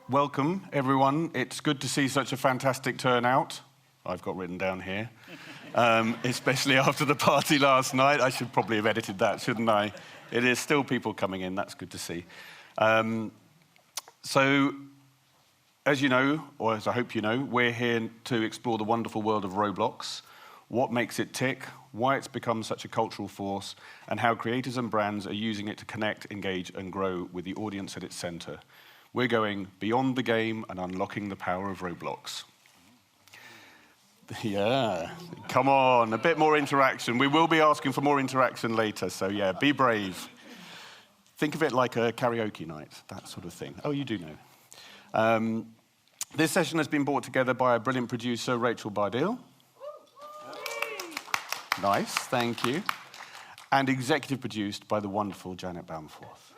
welcome, everyone. It's good to see such a fantastic turnout. I've got written down here, especially after the party last night. I should probably have edited that, shouldn't I? It is still people coming in. That's good to see. So, as you know, or as I hope you know, we're here to explore the wonderful world of Roblox, what makes it tick, why it's become such a cultural force, and how creators and brands are using it to connect, engage, and grow with the audience at its center. We're going beyond the game and unlocking the power of Roblox. Yeah, come on, a bit more interaction. We will be asking for more interaction later, so yeah, be brave. Think of it like a karaoke night, that sort of thing. Oh, you do know. This session has been brought together by a brilliant producer, Rachel Bardil. Nice, thank you. And executive produced by the wonderful Janet Bamforth.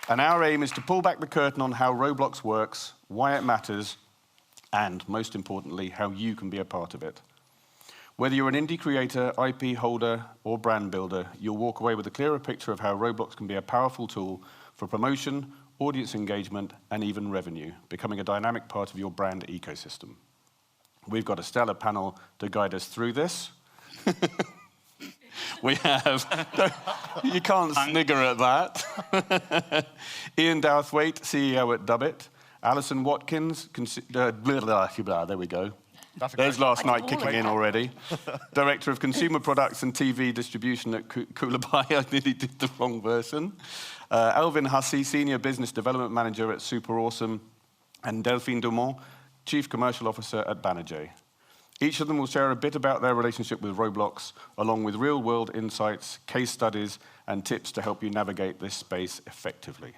And our aim is to pull back the curtain on how Roblox works, why it matters, and most importantly, how you can be a part of it. Whether you're an indie creator, IP holder, or brand builder, you'll walk away with a clearer picture of how Roblox can be a powerful tool for promotion, audience engagement, and even revenue, becoming a dynamic part of your brand ecosystem. We've got a stellar panel to guide us through this. We have, you can't snigger at that. Ian Douthwaite, CEO at Dubbit. Alison Watkins, there we go. There's last night kicking in already. Director of Consumer Products and TV Distribution at Coolabuy. I nearly did the wrong version. Alvin Hussey, Senior Business Development Manager at Super Awesome. And Delphine Dumont, Chief Commercial Officer at Banijay. Each of them will share a bit about their relationship with Roblox, along with real-world insights, case studies, and tips to help you navigate this space effectively.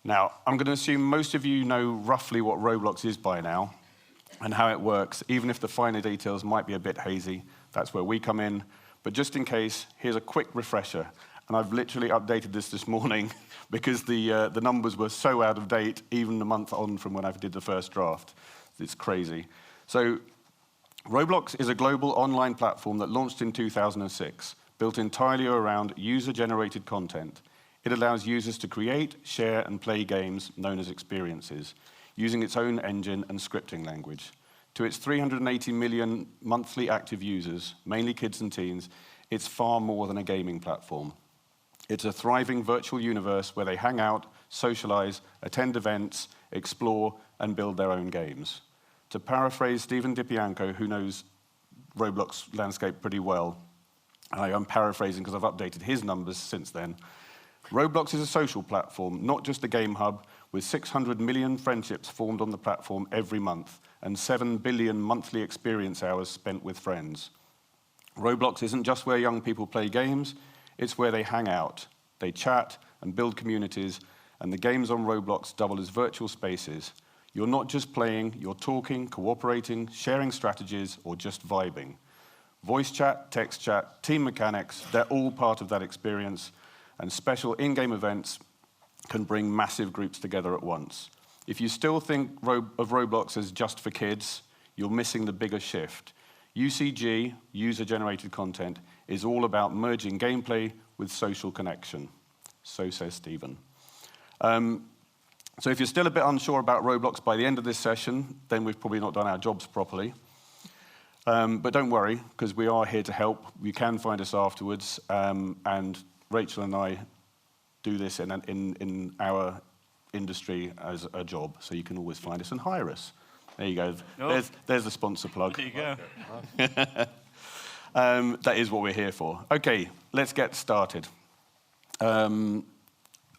Now, I'm going to assume most of you know roughly what Roblox is by now and how it works, even if the finer details might be a bit hazy. That's where we come in. But just in case, here's a quick refresher. And I've literally updated this morning because the numbers were so out of date, even a month on from when I did the first draft. It's crazy. So Roblox is a global online platform that launched in 2006, built entirely around user-generated content. It allows users to create, share, and play games known as experiences, using its own engine and scripting language. To its 380 million monthly active users, mainly kids and teens, it's far more than a gaming platform. It's a thriving virtual universe where they hang out, socialize, attend events, explore, and build their own games. To paraphrase Stephen DiPianco, who knows Roblox landscape pretty well, and I'm paraphrasing because I've updated his numbers since then, Roblox is a social platform, not just a game hub, with 600 million friendships formed on the platform every month and 7 billion monthly experience hours spent with friends. Roblox isn't just where young people play games, it's where they hang out, they chat and build communities, and the games on Roblox double as virtual spaces. You're not just playing, you're talking, cooperating, sharing strategies, or just vibing. Voice chat, text chat, team mechanics, they're all part of that experience, and special in-game events can bring massive groups together at once. If you still think of Roblox as just for kids, you're missing the bigger shift. UCG, user-generated content, is all about merging gameplay with social connection. So says Stephen. So if you're still a bit unsure about Roblox by the end of this session, then we've probably not done our jobs properly. But don't worry, because we are here to help. You can find us afterwards, and Rachel and I do this in our industry as a job, so you can always find us and hire us. There you go. Oh. There's the sponsor plug. There you go. That is what we're here for. Okay, let's get started.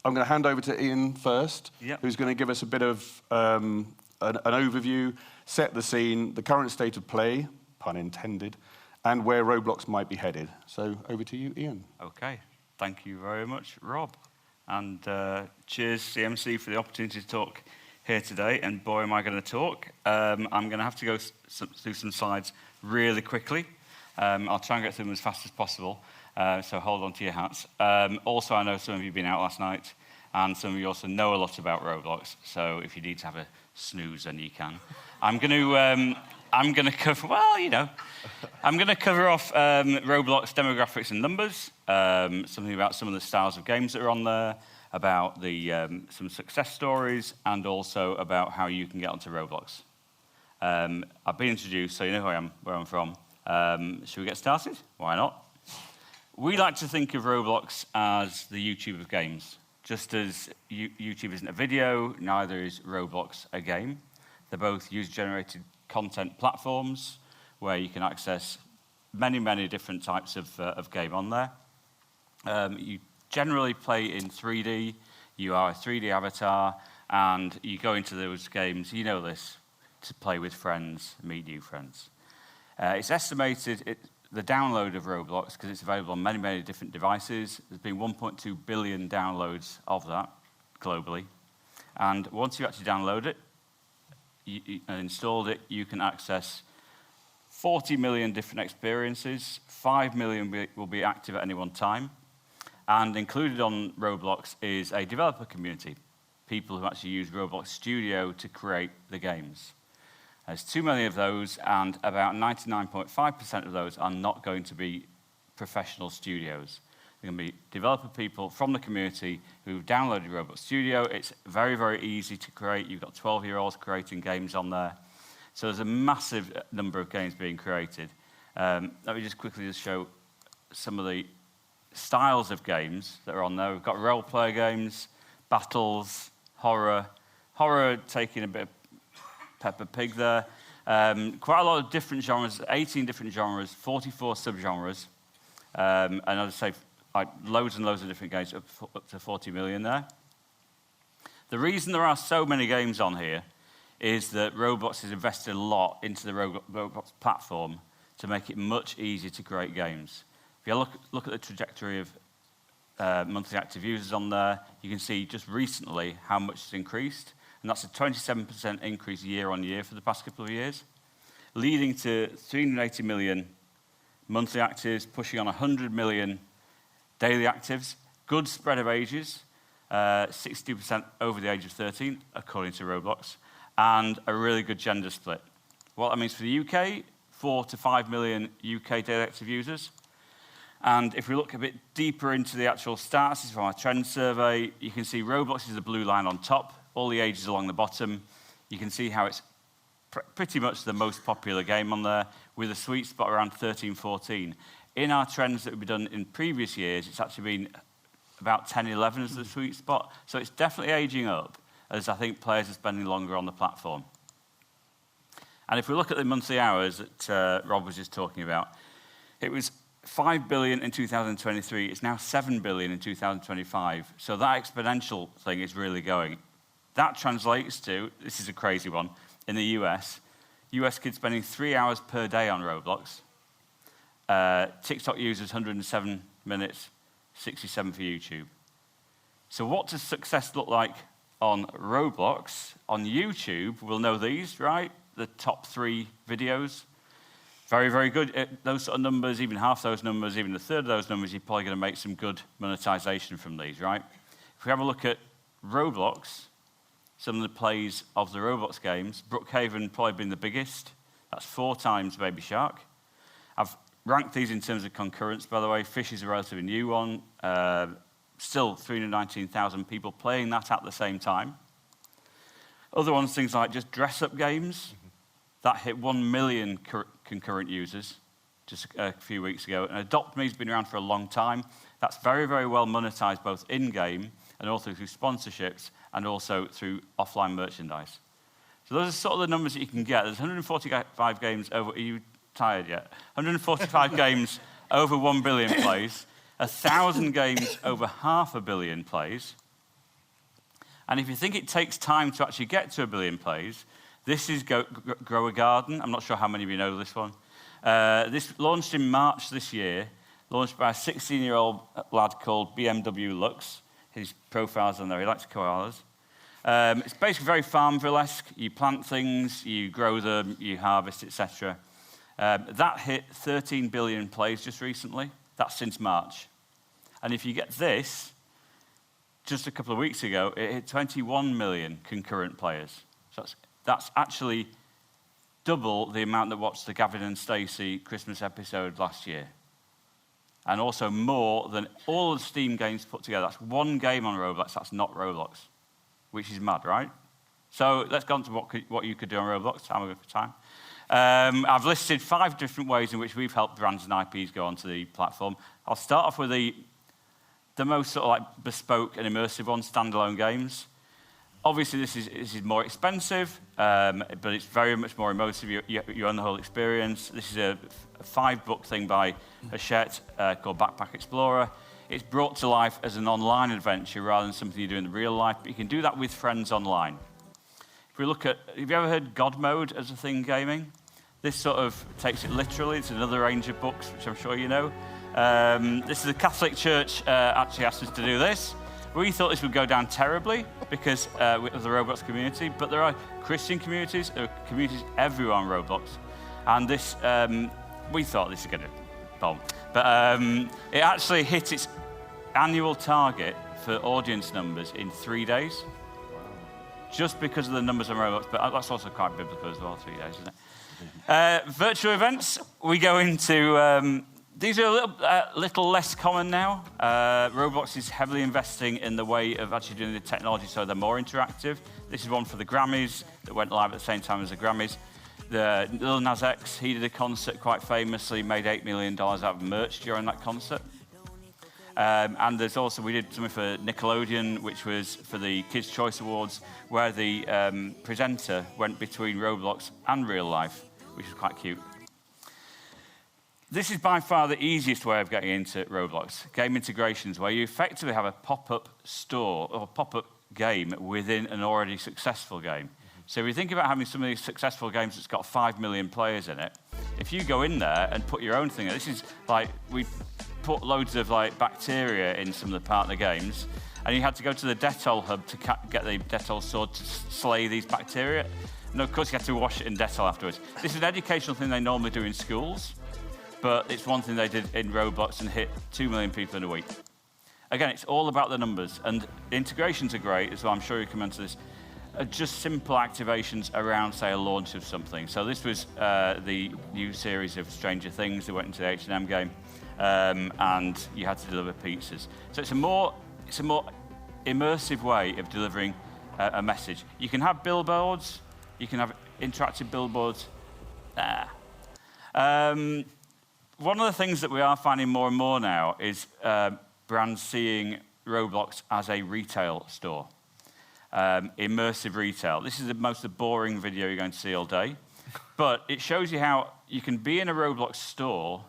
I'm going to hand over to Ian first, who's going to give us a bit of an overview, set the scene, the current state of play, pun intended, and where Roblox might be headed. So over to you, Ian. Okay, thank you very much, Rob. And cheers, CMC, for the opportunity to talk here today. And boy, am I going to talk. I'm going to have to go through some slides really quickly. I'll try and get through them as fast as possible. So hold on to your hats. Also, I know some of you have been out last night, and some of you also know a lot about Roblox. So if you need to have a snooze, then you can. I'm going to I'm going to cover, I'm going to cover off Roblox demographics and numbers, something about some of the styles of games that are on there, about some success stories, and also about how you can get onto Roblox. I've been introduced, so you know who I am, where I'm from. Should we get started? Why not? We like to think of Roblox as the YouTube of games. Just as YouTube isn't a video, neither is Roblox a game. They're both user-generated content platforms where you can access many, many different types of game on there. You generally play in 3D. You are a 3D avatar, and you go into those games, you know this, to play with friends, meet new friends. It's estimated the download of Roblox, because it's available on many, many different devices. There's been 1.2 billion downloads of that globally. And once you actually download it and installed it, you can access 40 million different experiences. 5 million will be active at any one time. And included on Roblox is a developer community, people who actually use Roblox Studio to create the games. There's 2 million of those, and about 99.5% of those are not going to be professional studios. They're going to be developer people from the community who've downloaded Roblox Studio. It's very, very easy to create. You've got 12-year-olds creating games on there. So there's a massive number of games being created. Let me just quickly show some of the styles of games that are on there. We've got role-player games, battles, horror taking a bit of Peppa Pig there. Quite a lot of different genres, 18 different genres, 44 subgenres. And as I say, loads and loads of different games, up to 40 million there. The reason there are so many games on here is that Roblox has invested a lot into the Roblox platform to make it much easier to create games. If you look at the trajectory of monthly active users on there, you can see just recently how much it's increased. And that's a 27% increase year on year for the past couple of years, leading to 380 million monthly actives, pushing on 100 million daily actives, good spread of ages, 60% over the age of 13, according to Roblox, and a really good gender split. What that means for the UK, 4 to 5 million UK daily active users. And if we look a bit deeper into the actual stats from our trend survey, you can see Roblox is the blue line on top, all the ages along the bottom. You can see how it's pretty much the most popular game on there, with a sweet spot around 13, 14. In our trends that we've done in previous years, it's actually been about 10, 11 as the sweet spot. So it's definitely aging up, as I think players are spending longer on the platform. And if we look at the monthly hours that Rob was just talking about, it was 5 billion in 2023. It's now 7 billion in 2025. So that exponential thing is really going. That translates to, this is a crazy one, in the US kids spending 3 hours per day on Roblox. TikTok users, 107 minutes, 67 for YouTube. So what does success look like on Roblox? On YouTube, we'll know these, right? The top 3 videos. Very, very good. Those sort of numbers, even half those numbers, even a third of those numbers, you're probably going to make some good monetization from these, right? If we have a look at Roblox, some of the plays of the Roblox games, Brookhaven probably been the biggest. That's 4 times Baby Shark. I've ranked these in terms of concurrence, by the way. Fish is a relatively new one. Still 319,000 people playing that at the same time. Other ones, things like just dress-up games. That hit 1 million concurrent users just a few weeks ago. And Adopt Me's been around for a long time. That's very, very well monetized, both in-game and also through sponsorships and also through offline merchandise. So those are sort of the numbers that you can get. There's 145 games over, are you tired yet? 145 games over 1 billion plays, 1,000 games over 500 million plays. And if you think it takes time to actually get to 1 billion plays, this is Grow a Garden. I'm not sure how many of you know this one. This launched in March this year, launched by a 16-year-old lad called BMW Lux. His profile's on there. He likes koalas. It's basically very Farmville-esque. You plant things, you grow them, you harvest, etc. That hit 13 billion plays just recently. That's since March. And if you get this, just a couple of weeks ago, it hit 21 million concurrent players. So that's actually double the amount that watched the Gavin and Stacey Christmas episode last year. And also more than all the Steam games put together. That's one game on Roblox, that's not Roblox, which is mad, right? So let's go on to what you could do on Roblox. Time over for time. I've listed 5 different ways in which we've helped brands and IPs go onto the platform. I'll start off with the most sort of like bespoke and immersive one, standalone games. Obviously, this is more expensive, but it's very much more immersive. You own the whole experience. This is a 5-book thing by Hachette called Backpack Explorer. It's brought to life as an online adventure rather than something you do in real life, but you can do that with friends online. If we look at, have you ever heard God Mode as a thing gaming? This sort of takes it literally. It's another range of books, which I'm sure you know. This is the Catholic Church actually asked us to do this. We thought this would go down terribly because of the Roblox community, but there are Christian communities, there are communities everywhere on Roblox. And this, we thought this was going to bomb. But it actually hit its annual target for audience numbers in 3 days. Just because of the numbers on Roblox, but that's also quite biblical as well, 3 days, isn't it? Virtual events, we go into, these are a little less common now. Roblox is heavily investing in the way of actually doing the technology so they're more interactive. This is one for the Grammys that went live at the same time as the Grammys. The Lil Nas X, he did a concert quite famously, made $8 million out of merch during that concert. And there's also, we did something for Nickelodeon, which was for the Kids' Choice Awards, where the presenter went between Roblox and real life, which was quite cute. This is by far the easiest way of getting into Roblox, game integrations, where you effectively have a pop-up store or pop-up game within an already successful game. So if you think about having some of these successful games that's got 5 million players in it, if you go in there and put your own thing, this is like, we put loads of like bacteria in some of the partner games, and you had to go to the Dettol hub to get the Dettol sword to slay these bacteria. And of course you had to wash it in Dettol afterwards. This is an educational thing they normally do in schools, but it's one thing they did in Roblox and hit 2 million people in a week. Again, it's all about the numbers, and the integrations are great as well. I'm sure you come into this. Just simple activations around, say, a launch of something. So this was the new series of Stranger Things that went into the H&M game, and you had to deliver pizzas. So it's a more immersive way of delivering a message. You can have billboards, you can have interactive billboards. One of the things that we are finding more and more now is brands seeing Roblox as a retail store. Immersive retail. This is the most boring video you're going to see all day, but it shows you how you can be in a Roblox store,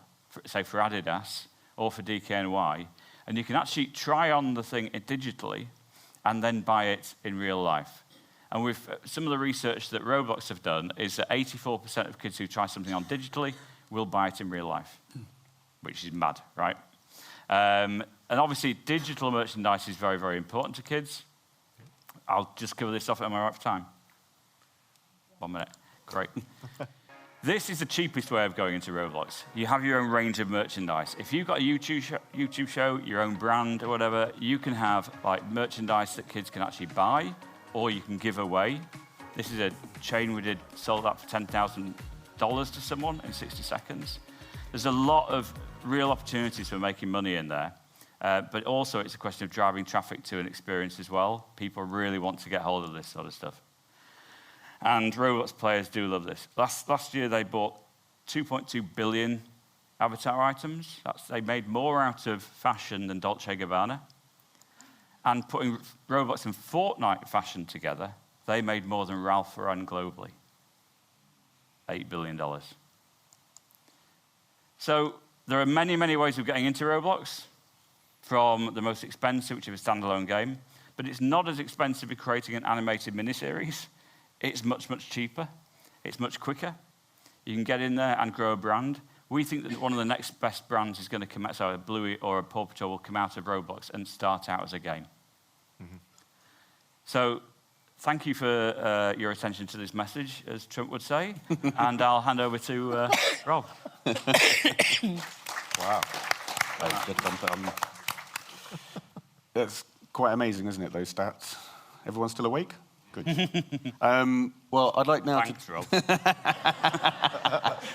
say for Adidas or for DKNY, and you can actually try on the thing digitally and then buy it in real life. And with some of the research that Roblox have done is that 84% of kids who try something on digitally will buy it in real life, which is mad, right? And obviously, digital merchandise is very, very important to kids. I'll just cover this off. Am I right for time? 1 minute. Great. This is the cheapest way of going into Roblox. You have your own range of merchandise. If you've got a YouTube show, your own brand or whatever, you can have like merchandise that kids can actually buy, or you can give away. This is a chain we did, sold out for $10,000 to someone in 60 seconds. There's a lot of real opportunities for making money in there. But also it's a question of driving traffic to an experience as well. People really want to get hold of this sort of stuff. And Roblox players do love this. Last year they bought 2.2 billion avatar items. They made more out of fashion than Dolce & Gabbana. And putting Roblox and Fortnite fashion together, they made more than Ralph Lauren globally. $8 billion. So there are many, many ways of getting into Roblox. From the most expensive, which is a standalone game, but it's not as expensive as creating an animated miniseries. It's much, much cheaper. It's much quicker. You can get in there and grow a brand. We think that one of the next best brands is going to come out, so a Bluey or a Paw Patrol will come out of Roblox and start out as a game. Mm-hmm. So thank you for your attention to this message, as Trump would say, and I'll hand over to Rob. Wow. That's good content. It's quite amazing, isn't it, those stats? Everyone still awake? Good. Well, I'd like now Thanks, Rob.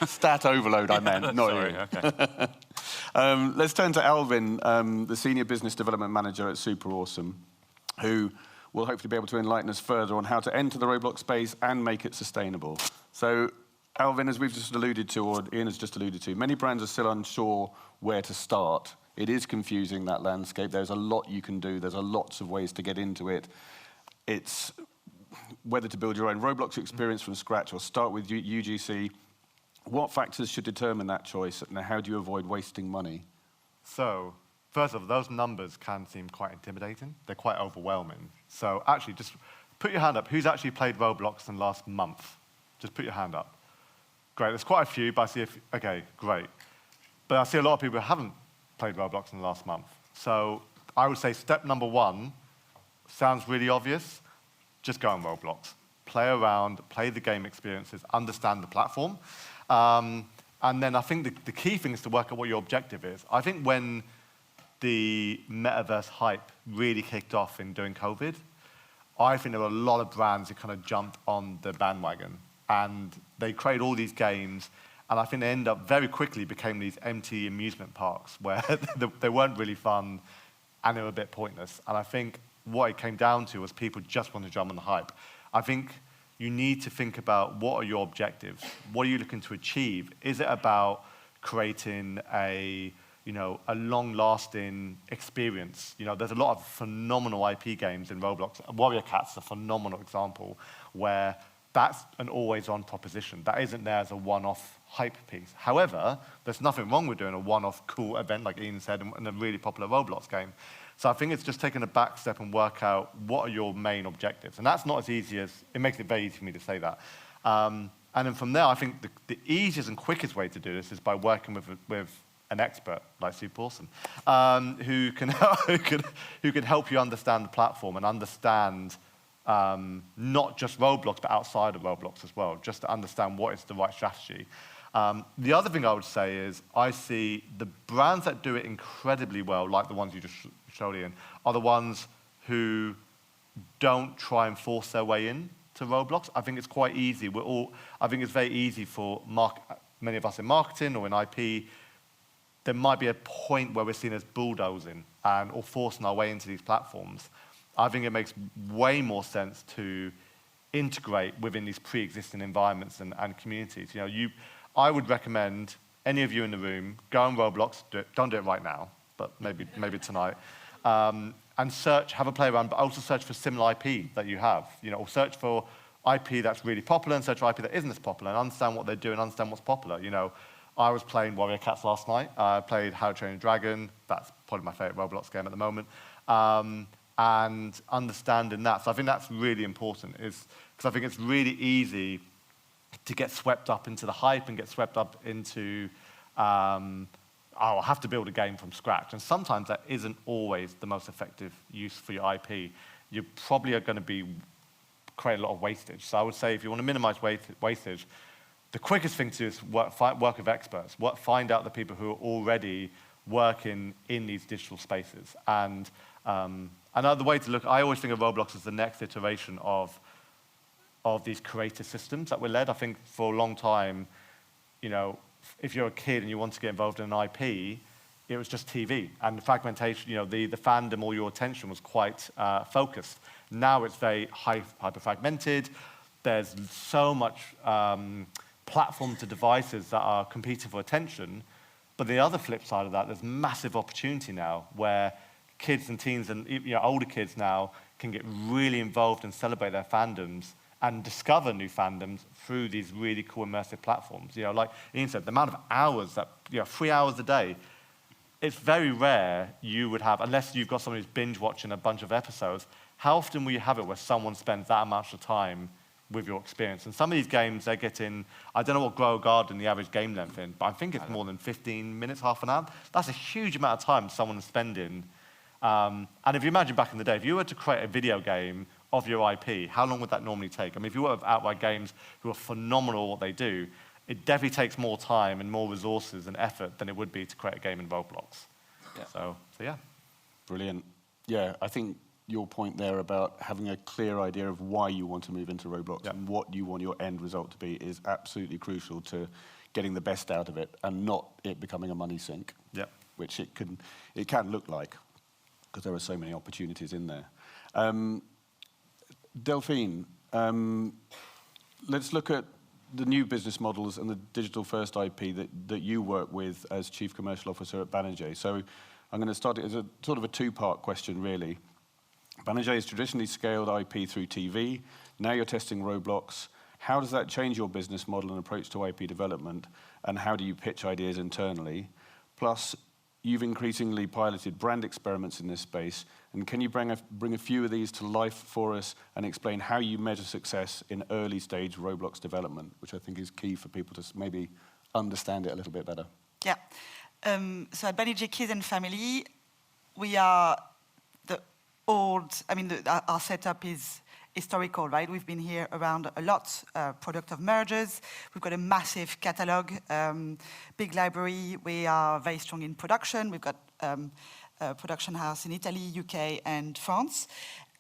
Stat overload, I meant, not Sorry, you. okay. Let's turn to Alvin, the Senior Business Development Manager at Super Awesome, who will hopefully be able to enlighten us further on how to enter the Roblox space and make it sustainable. So, Alvin, as we've just alluded to, or Ian has just alluded to, many brands are still unsure where to start. It is confusing, that landscape. There's a lot you can do. There's lots of ways to get into it. It's whether to build your own Roblox experience from scratch or start with UGC. What factors should determine that choice, and how do you avoid wasting money? So, first of all, those numbers can seem quite intimidating. They're quite overwhelming. So actually, just put your hand up. Who's actually played Roblox in the last month? Just put your hand up. Great, there's quite a few, but I see okay, great. But I see a lot of people who haven't played Roblox in the last month. So I would say step number one sounds really obvious. Just go on Roblox. Play around, play the game experiences, understand the platform. And then I think the key thing is to work out what your objective is. I think when the metaverse hype really kicked off during COVID, I think there were a lot of brands who kind of jumped on the bandwagon. And they created all these games, and I think they end up very quickly became these empty amusement parks where they weren't really fun and they were a bit pointless. And I think what it came down to was people just want to jump on the hype. I think you need to think about what are your objectives? What are you looking to achieve? Is it about creating a long-lasting experience? There's a lot of phenomenal IP games in Roblox. Warrior Cat's a phenomenal example where that's an always-on proposition. That isn't there as a one-off hype piece. However, there's nothing wrong with doing a one-off cool event, like Ian said, in a really popular Roblox game. So I think it's just taking a back step and work out what are your main objectives. And that's not as easy as, it makes it very easy for me to say that. And then from there, I think the easiest and quickest way to do this is by working with an expert like Super Awesome, who can help you understand the platform and understand not just Roblox, but outside of Roblox as well, just to understand what is the right strategy. The other thing I would say is I see the brands that do it incredibly well, like the ones you just showed Ian, are the ones who don't try and force their way in to Roblox. I think it's quite easy. I think it's very easy for many of us in marketing or in IP. There might be a point where we're seen as bulldozing or forcing our way into these platforms. I think it makes way more sense to integrate within these pre-existing environments and communities. I would recommend any of you in the room go on Roblox. Don't do it right now, but maybe tonight, and have a play around, but also search for similar IP that you have. Or search for IP that's really popular and search for IP that isn't as popular, and understand what they're doing, understand what's popular. I was playing Warrior Cats last night. I played How to Train a Dragon. That's probably my favorite Roblox game at the moment. And understanding that. So I think that's really important, because I think it's really easy to get swept up into the hype and get swept up into, I'll have to build a game from scratch. And sometimes that isn't always the most effective use for your IP. You probably are going to create a lot of wastage. So I would say if you want to minimize wastage, the quickest thing to do is work with experts. Find out the people who are already working in these digital spaces. And another way to look, I always think of Roblox as the next iteration of these creative systems that were led. I think for a long time, if you're a kid and you want to get involved in an IP, it was just TV. And the fragmentation, the fandom or your attention was quite focused. Now it's very hyper-fragmented. There's so much platform to devices that are competing for attention. But the other flip side of that, there's massive opportunity now where kids and teens and older kids now can get really involved and celebrate their fandoms and discover new fandoms through these really cool immersive platforms. Like Ian said, the amount of hours 3 hours a day, it's very rare you would have, unless you've got someone who's binge watching a bunch of episodes, how often will you have it where someone spends that amount of time with your experience? And some of these games, they're getting, I don't know what Grow a Garden, the average game length in, but I think it's more than 15 minutes, half an hour. That's a huge amount of time someone is spending. And if you imagine back in the day, if you were to create a video game of your IP, how long would that normally take? I mean, if you work with Outright Games who are phenomenal at what they do, it definitely takes more time and more resources and effort than it would be to create a game in Roblox. Yeah. So yeah. Brilliant. Yeah, I think your point there about having a clear idea of why you want to move into Roblox Yep. and what you want your end result to be is absolutely crucial to getting the best out of it and not it becoming a money sink, Yep. which it can look like because there are so many opportunities in there. Delphine, let's look at the new business models and the digital-first IP that you work with as Chief Commercial Officer at Banijay. So I'm going to start it as a sort of a two-part question, really. Banijay has traditionally scaled IP through TV. Now you're testing Roblox. How does that change your business model and approach to IP development? And how do you pitch ideas internally? Plus, you've increasingly piloted brand experiments in this space. And can you bring a few of these to life for us and explain how you measure success in early-stage Roblox development, which I think is key for people to maybe understand it a little bit better? Yeah. So at Banijay Kids and Family, we are our setup is historical, right? We've been here around a lot, product of mergers. We've got a massive catalog, big library. We are very strong in production. We've got a production house in Italy, UK, and France.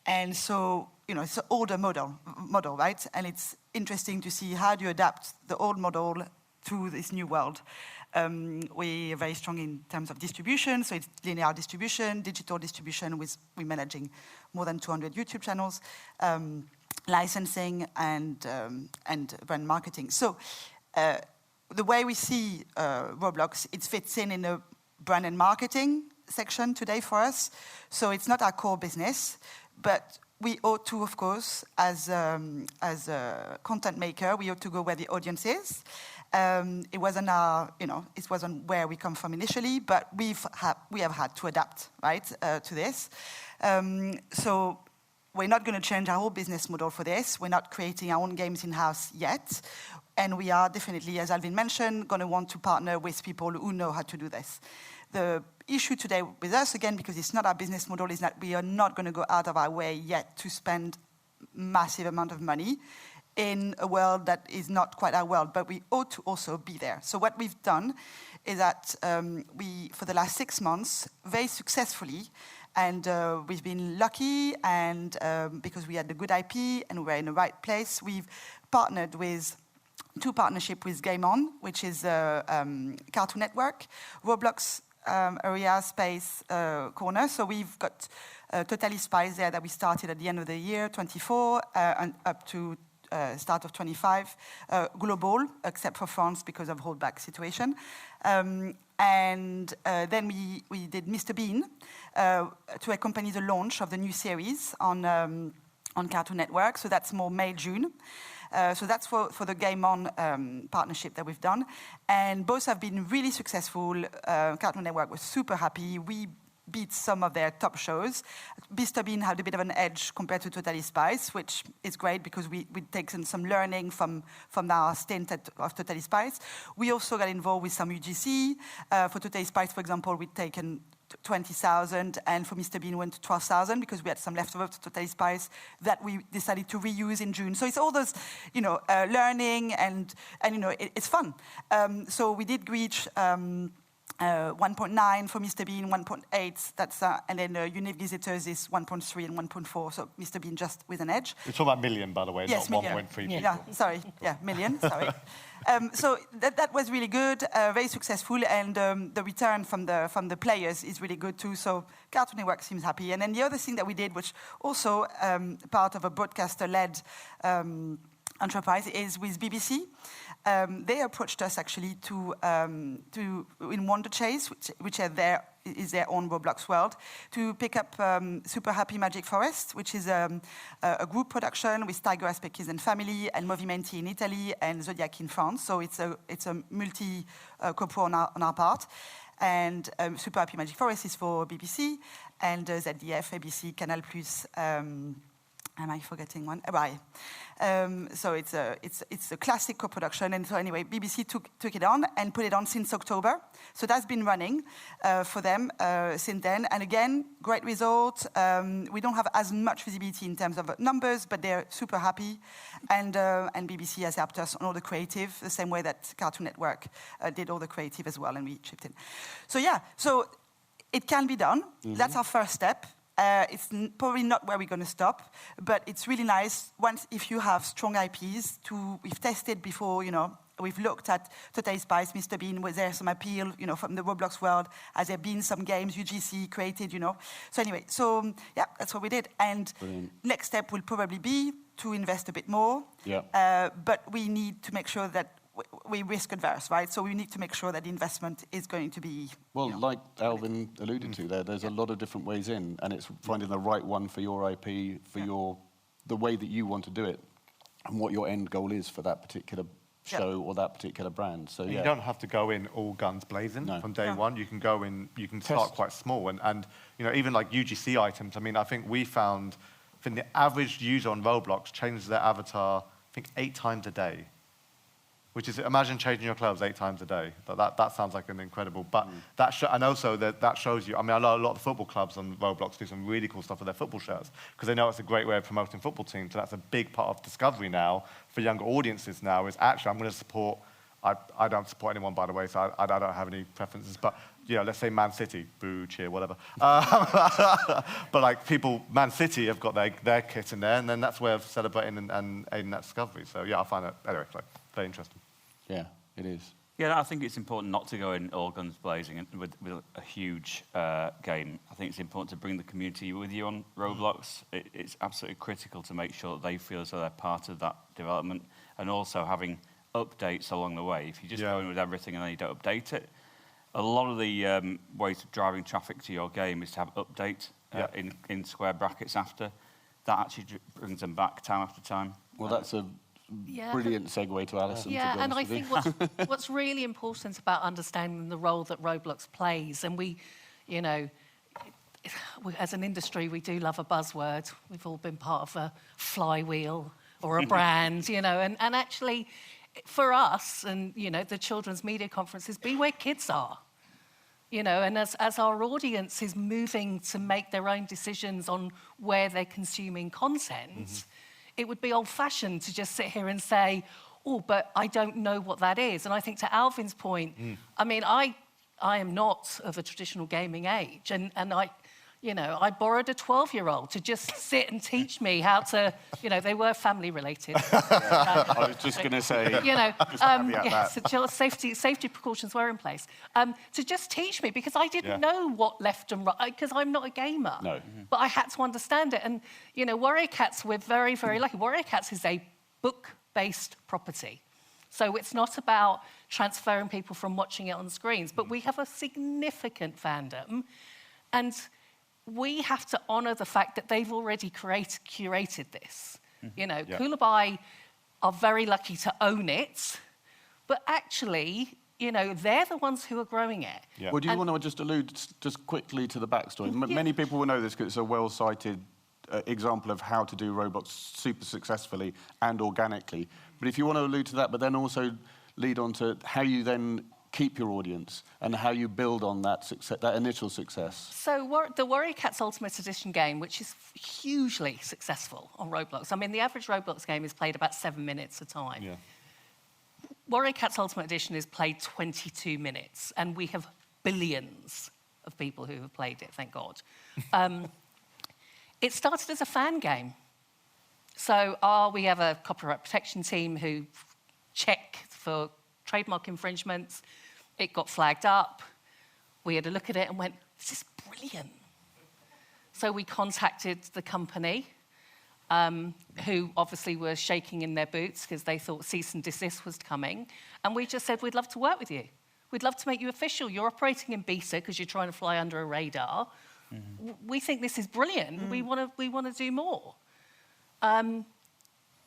And so, it's an older model, right? And it's interesting to see how do you adapt the old model to this new world. We are very strong in terms of distribution, so it's linear distribution, digital distribution. We're managing more than 200 YouTube channels, licensing, and brand marketing. So the way we see Roblox, it fits in a brand and marketing section today for us. So it's not our core business, but we ought to, of course, as a content maker, we ought to go where the audience is. It wasn't it wasn't where we come from initially, but we have had to adapt, right, to this. So we're not going to change our whole business model for this. We're not creating our own games in-house yet. And we are definitely, as Alvin mentioned, going to want to partner with people who know how to do this. The issue today with us, again, because it's not our business model, is that we are not going to go out of our way yet to spend massive amount of money in a world that is not quite our world, but we ought to also be there. So what we've done is that we, for the last 6 months, very successfully, and we've been lucky, and because we had the good IP and we were in the right place, we've partnered with two partnerships with Game On, which is a Cartoon Network, Roblox area space corner. So we've got Totally Spies there that we started at the end of the year, 24, and up to start of 25, global, except for France because of holdback situation. And then we did Mr. Bean to accompany the launch of the new series on Cartoon Network. So that's more May, June. So that's for the Game On partnership that we've done. And both have been really successful. Cartoon Network was super happy. We beat some of their top shows. Mr. Bean had a bit of an edge compared to Totally Spies, which is great because we'd taken some learning from our stint of Totally Spies. We also got involved with some UGC. For Totally Spies, for example, we'd taken 20,000, and for Mr. Bean went to 12,000 because we had some leftover to Totally Spies that we decided to reuse in June. So it's all those, learning and it's fun. So we did reach 1.9 for Mr. Bean, 1.8. That's and then unique visitors is 1.3 and 1.4. So Mr. Bean just with an edge. You're talking about million, by the way, yes, not million. 1.3 people. Yeah, sorry. Yeah, million. Sorry. So that was really good, very successful, and the return from the players is really good too. So Cartoon Network seems happy. And then the other thing that we did, which also part of a broadcaster-led enterprise, is with BBC. They approached us actually to in Wonder Chase, which is their own Roblox world, to pick up Super Happy Magic Forest, which is a group production with Tiger Aspect Kids and Family and Movimenti in Italy and Zodiac in France. So it's a multi co-pro on our part. And Super Happy Magic Forest is for BBC and ZDF, ABC, Canal+. Am I forgetting one? Right. So it's a classic co-production, and so anyway, BBC took it on and put it on since October. So that's been running for them since then, and again, great result. We don't have as much visibility in terms of numbers, but they're super happy, and BBC has helped us on all the creative, the same way that Cartoon Network did all the creative as well, and we chipped in. So yeah, so it can be done. Mm-hmm. That's our first step. It's probably not where we're going to stop, but it's really nice once if you have strong IPs. We've tested before, we've looked at Today's Spice, Mr. Bean. Was there some appeal, from the Roblox world? Has there been some games UGC created, So anyway, that's what we did. And next step will probably be to invest a bit more. Yeah. But we need to make sure that we risk adverse, right? So we need to make sure that the investment is going to be... Well, like Alvin alluded to there's a lot of different ways in, and it's finding the right one for your IP, for the way that you want to do it, and what your end goal is for that particular show or that particular brand. So You don't have to go in all guns blazing from day one. You can go in, you can start quite small. And even like UGC items, I think we found, the average user on Roblox changes their avatar, 8 times a day. Which is, imagine changing your clothes 8 times a day. That sounds like an incredible, but and also that shows you, I know a lot of the football clubs on Roblox do some really cool stuff with their football shirts, because they know it's a great way of promoting football teams, so that's a big part of discovery now, for younger audiences now, is actually, I'm going to support, I don't support anyone, by the way, so I don't have any preferences, but, let's say Man City, boo, cheer, whatever. But like Man City have got their kit in there, and then that's a way of celebrating and aiding that discovery. So I find that, anyway, very interesting. Yeah, it is. Yeah, I think it's important not to go in all guns blazing with a huge game. I think it's important to bring the community with you on Roblox. It's absolutely critical to make sure that they feel as though they're part of that development, and also having updates along the way. If you just go in with everything and then you don't update it, a lot of the ways of driving traffic to your game is to have update in square brackets after. That actually brings them back time after time. Well, that's a brilliant segue to Alison. Yeah, and I think what's really important about understanding the role that Roblox plays, and we, as an industry, we do love a buzzword. We've all been part of a flywheel or a brand, and actually, for us, and the children's media conferences, be where kids are. And as our audience is moving to make their own decisions on where they're consuming content, it would be old-fashioned to just sit here and say, oh, but I don't know what that is. And I think to Alvin's point, I am not of a traditional gaming age, and I borrowed a 12-year-old to just sit and teach me how to, they were family related. I was just going to say, so safety precautions were in place. To just teach me, because I didn't know what left and right, because I'm not a gamer. No. But I had to understand it. And, Warrior Cats, we're very, very lucky. Warrior Cats is a book-based property. So it's not about transferring people from watching it on screens, but we have a significant fandom. And we have to honour the fact that they've already curated this. Coolabye are very lucky to own it, but actually, they're the ones who are growing it. Yeah. Well, do you want to just allude just quickly to the backstory? Many people will know this because it's a well-cited example of how to do Roblox super successfully and organically. But if you want to allude to that, but then also lead on to how you then keep your audience and how you build on that success, that initial success. So the Warrior Cats Ultimate Edition game, which is hugely successful on Roblox. The average Roblox game is played about 7 minutes a time. Yeah. Warrior Cats Ultimate Edition is played 22 minutes, and we have billions of people who have played it, thank God. It started as a fan game. So we have a copyright protection team who check for trademark infringements. It got flagged up. We had a look at it and went, this is brilliant. So we contacted the company, who obviously were shaking in their boots because they thought cease and desist was coming. And we just said, we'd love to work with you. We'd love to make you official. You're operating in beta because you're trying to fly under a radar. We think this is brilliant. We want to do more.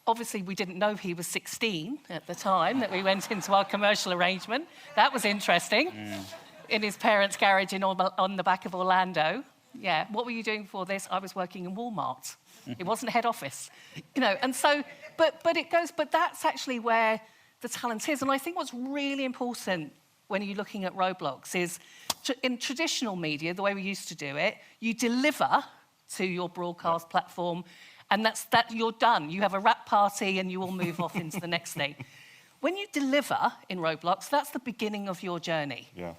Obviously, we didn't know he was 16 at the time that we went into our commercial arrangement. That was interesting. In his parents' garage on the back of Orlando. Yeah, what were you doing before this? I was working in Walmart. It wasn't head office. And so, but that's actually where the talent is. And I think what's really important when you're looking at Roblox is, in traditional media, the way we used to do it, you deliver to your broadcast platform, and that you're done. You have a wrap party and you all move off into the next thing. When you deliver in Roblox, that's the beginning of your journey. Yeah.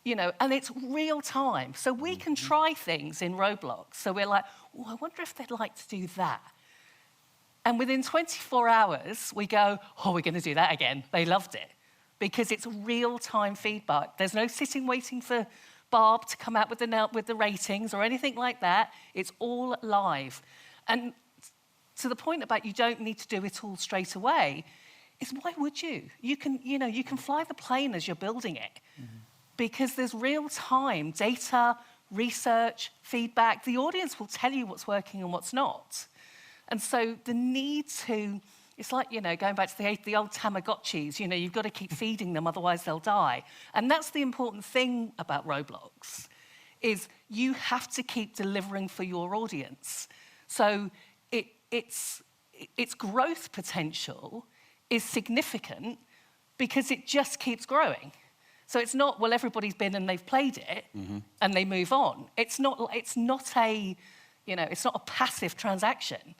you know, and it's real time. So we can try things in Roblox. So we're like, oh, I wonder if they'd like to do that. And within 24 hours, we go, oh, we're going to do that again. They loved it. Because it's real-time feedback. There's no sitting waiting for Barb to come out with the ratings or anything like that. It's all live. And to the point about you don't need to do it all straight away, is why would you? You can fly the plane as you're building it. Because there's real-time data, research, feedback. The audience will tell you what's working and what's not. And so the need to, it's like, you know, going back to the old Tamagotchis, you know, you've got to keep feeding them, otherwise they'll die. And that's the important thing about Roblox, is you have to keep delivering for your audience. So its growth potential is significant because it just keeps growing. So it's not, well, everybody's been and they've played it and they move on. It's not a passive transaction.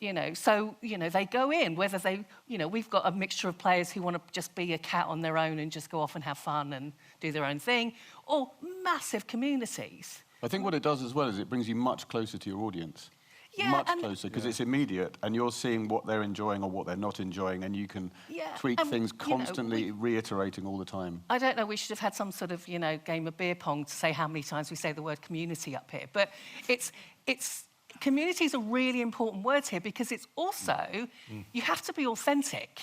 You know, so, you know, they go in, whether they, you know, we've got a mixture of players who want to just be a cat on their own and just go off and have fun and do their own thing, or massive communities. I think what it does as well is it brings you much closer to your audience. Yeah, much closer, because it's immediate, and you're seeing what they're enjoying or what they're not enjoying, and you can tweak things constantly, reiterating all the time. I don't know, we should have had some sort of, you know, game of beer pong to say how many times we say the word community up here. But community is a really important word here, because it's also, you have to be authentic.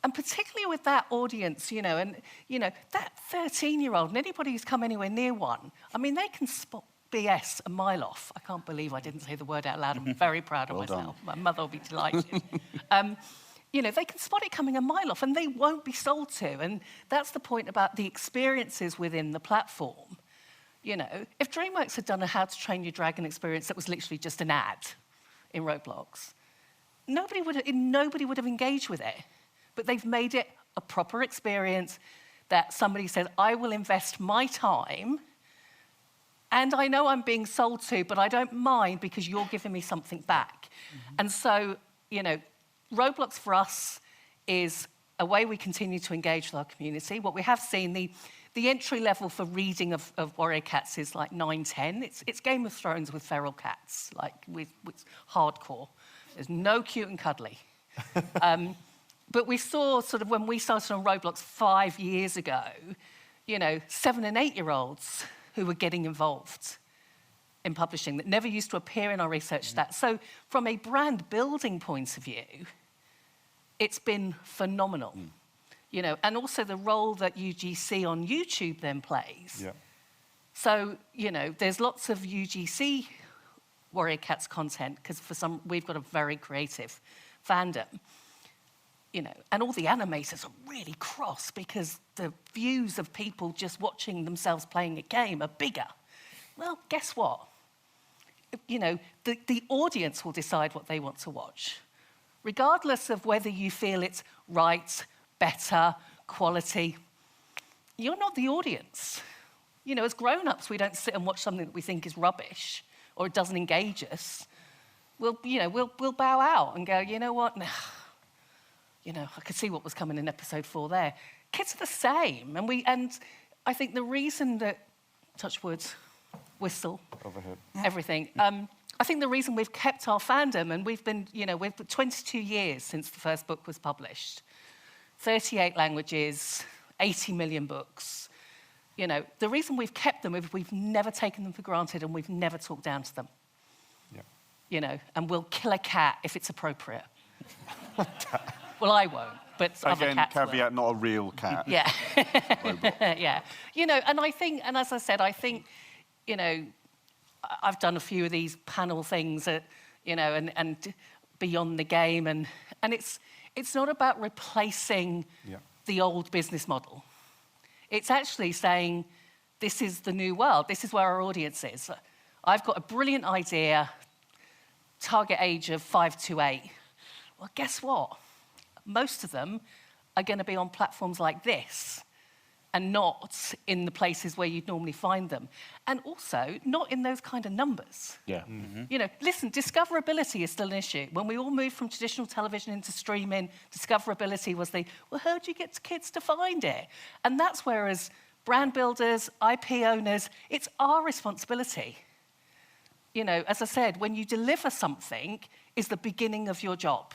And particularly with that audience, you know, and, you know, that 13-year-old, and anybody who's come anywhere near one, I mean, they can spot BS a mile off. I can't believe I didn't say the word out loud. I'm very proud of myself. My mother will be delighted. You know, they can spot it coming a mile off, and they won't be sold to. And that's the point about the experiences within the platform. You know, if DreamWorks had done a How to Train Your Dragon experience that was literally just an ad in Roblox, nobody would have engaged with it. But they've made it a proper experience that somebody says, I will invest my time, and I know I'm being sold to, but I don't mind because you're giving me something back. And so, you know, Roblox for us is a way we continue to engage with our community. What we have seen, the entry level for reading of Warrior Cats is like 9, 10. It's Game of Thrones with feral cats, like with hardcore. There's no cute and cuddly. But we saw sort of when we started on Roblox 5 years ago, you know, 7 and 8-year-olds who were getting involved in publishing that never used to appear in our research stats. So from a brand building point of view, it's been phenomenal. You know, and also the role that UGC on YouTube then plays. Yeah. So, you know, there's lots of UGC Warrior Cats content, because we've got a very creative fandom. You know, and all the animators are really cross because the views of people just watching themselves playing a game are bigger. Well, guess what? You know, the audience will decide what they want to watch, regardless of whether you feel it's right, better, quality. You're not the audience. You know, as grown-ups, we don't sit and watch something that we think is rubbish or it doesn't engage us. We'll bow out and go, you know what? Nah. You know, I could see what was coming in episode 4 there. Kids are the same, and I think the reason that, touch wood, whistle, overhead, everything. I think the reason we've kept our fandom, and we've been 22 years since the first book was published, 38 languages, 80 million books. You know, the reason we've kept them is we've never taken them for granted, and we've never talked down to them. Yeah. You know, and we'll kill a cat if it's appropriate. Well, I won't, but other cats will. Caveat, not a real cat. Yeah. Yeah. You know, and I think, and as I said, I think, you know, I've done a few of these panel things that, you know, and beyond the game, and it's not about replacing the old business model. It's actually saying, this is the new world. This is where our audience is. I've got a brilliant idea, target age of 5 to 8. Well, guess what? Most of them are going to be on platforms like this and not in the places where you'd normally find them. And also, not in those kind of numbers. Yeah. You know, listen, discoverability is still an issue. When we all moved from traditional television into streaming, discoverability was how do you get kids to find it? And that's where, as brand builders, IP owners, it's our responsibility. You know, as I said, when you deliver something, is the beginning of your job.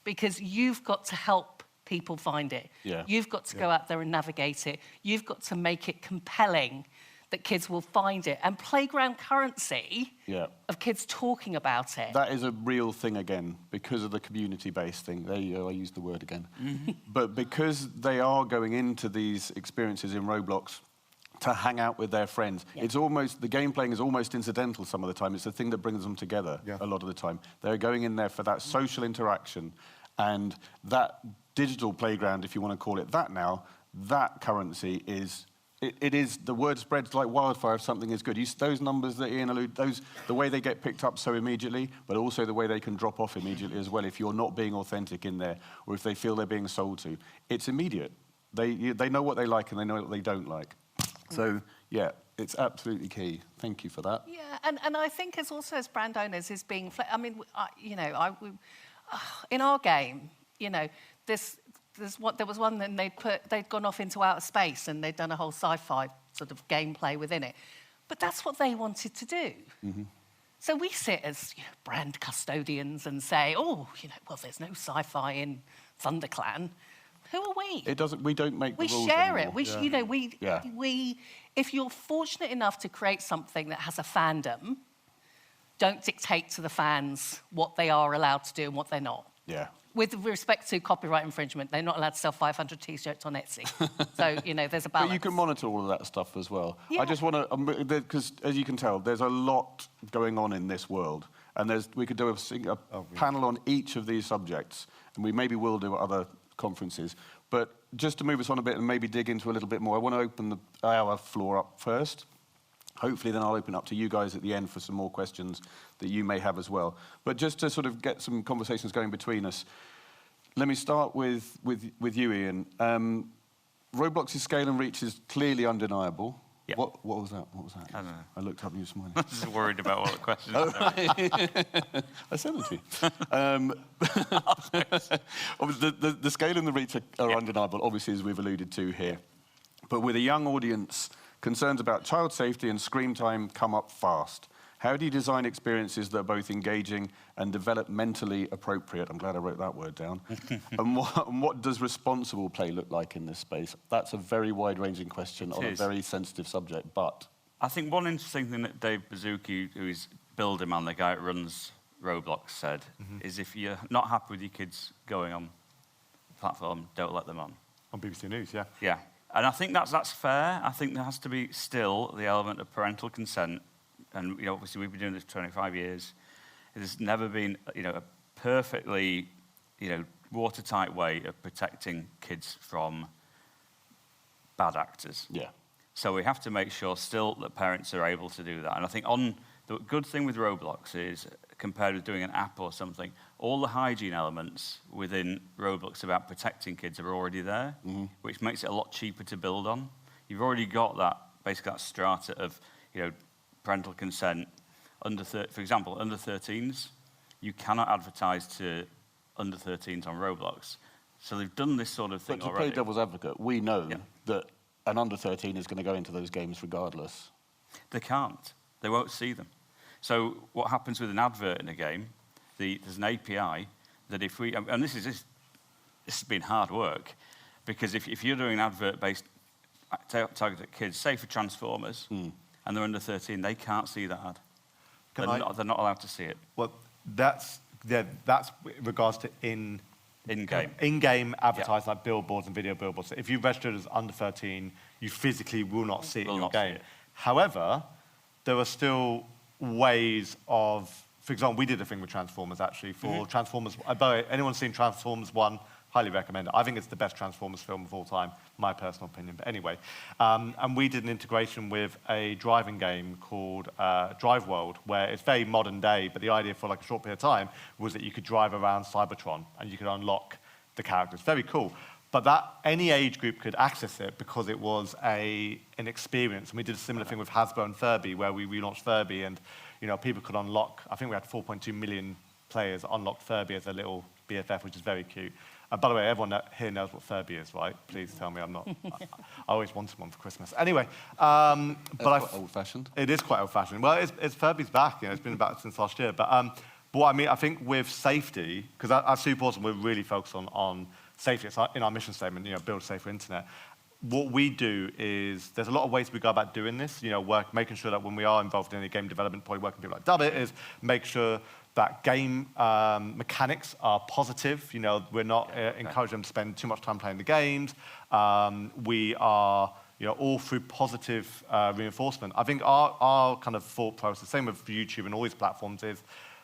Because you've got to help people find it. Yeah. You've got to go out there and navigate it. You've got to make it compelling that kids will find it. And playground currency of kids talking about it. That is a real thing again, because of the community-based thing. There you go, I used the word again. But because they are going into these experiences in Roblox to hang out with their friends, it's almost, the game playing is almost incidental some of the time. It's the thing that brings them together a lot of the time. They're going in there for that social interaction, and that digital playground, if you want to call it that now, that currency is... It is, the word spreads like wildfire if something is good. Those numbers that Ian alluded, the way they get picked up so immediately, but also the way they can drop off immediately as well if you're not being authentic in there, or if they feel they're being sold to. It's immediate. They know what they like and they know what they don't like. So, yeah, it's absolutely key. Thank you for that. Yeah, and I think as also as brand owners is being, I mean, in our game, you know, there was one that they'd gone off into outer space and they'd done a whole sci-fi sort of gameplay within it. But that's what they wanted to do. So we sit as brand custodians and say, oh, well, there's no sci-fi in ThunderClan. Who are we? We don't make the rules We share anymore. it. If you're fortunate enough to create something that has a fandom, don't dictate to the fans what they are allowed to do and what they're not. Yeah. With respect to copyright infringement, they're not allowed to sell 500 T-shirts on Etsy. So, there's a balance. But you can monitor all of that stuff as well. Yeah. I just want to, because as you can tell, there's a lot going on in this world. And we could do a panel on each of these subjects, and we maybe will do other conferences. But just to move us on a bit and maybe dig into a little bit more, I want to open our floor up first. Hopefully then I'll open up to you guys at the end for some more questions that you may have as well. But just to sort of get some conversations going between us, let me start with you, Ian. Roblox's scale and reach is clearly undeniable. Yep. What was that? What was that? I don't know. I looked up and you were smiling. I'm just worried about what the questions are. I sent them to you. The scale and the reach are undeniable, obviously, as we've alluded to here. But with a young audience, concerns about child safety and screen time come up fast. How do you design experiences that are both engaging and developmentally appropriate? I'm glad I wrote that word down. and what does responsible play look like in this space? That's a very wide-ranging question on a very sensitive subject, but... I think one interesting thing that Dave Bazuki, who is builder man, the guy that runs Roblox, said, is if you're not happy with your kids going on the platform, don't let them on. On BBC News, yeah. Yeah. And I think that's fair. I think there has to be still the element of parental consent. And obviously we've been doing this for 25 years. There's never been a perfectly watertight way of protecting kids from bad actors. Yeah. So we have to make sure still that parents are able to do that. And I think the good thing with Roblox is, compared with doing an app or something, all the hygiene elements within Roblox about protecting kids are already there, which makes it a lot cheaper to build on. You've already got basically that strata of, parental consent. For example, under 13s, you cannot advertise to under 13s on Roblox. So they've done this sort of thing already. But to play devil's advocate, we know that an under 13 is going to go into those games regardless. They can't. They won't see them. So what happens with an advert in a game, there's an API that if we... And this has been hard work, because if you're doing an advert based targeted at kids, say for Transformers, and they're under 13, they can't see that ad. They're not allowed to see it. Well, that's with regards to in-game advertising, like billboards and video billboards. So if you registered as under 13, you physically will not see it in your game. However, there are still ways of, for example, we did a thing with Transformers, actually, for Transformers. By the way, anyone seen Transformers 1? Highly recommend it. I think it's the best Transformers film of all time, my personal opinion. But anyway, and we did an integration with a driving game called Drive World, where it's very modern day, but the idea for like a short period of time was that you could drive around Cybertron and you could unlock the characters. Very cool. But that any age group could access it because it was an experience. And we did a similar thing with Hasbro and Furby, where we relaunched Furby, and people could unlock. I think we had 4.2 million players unlocked Furby as a little BFF, which is very cute. By the way, everyone here knows what Furby is, right? Please tell me I'm not. I always wanted one for Christmas. Anyway, but quite old-fashioned. It is quite old-fashioned. Well, it's Furby's back. It's been back since last year. But what I mean, I think with safety, because at Super Awesome we're really focused on safety. It's in our mission statement, build a safer internet. What we do is, there's a lot of ways we go about doing this, making sure that when we are involved in any game development, probably working with people like Dubbit, is make sure that game mechanics are positive. We're not encouraging them to spend too much time playing the games. We are, all through positive reinforcement. I think our kind of thought process, same with YouTube and all these platforms, is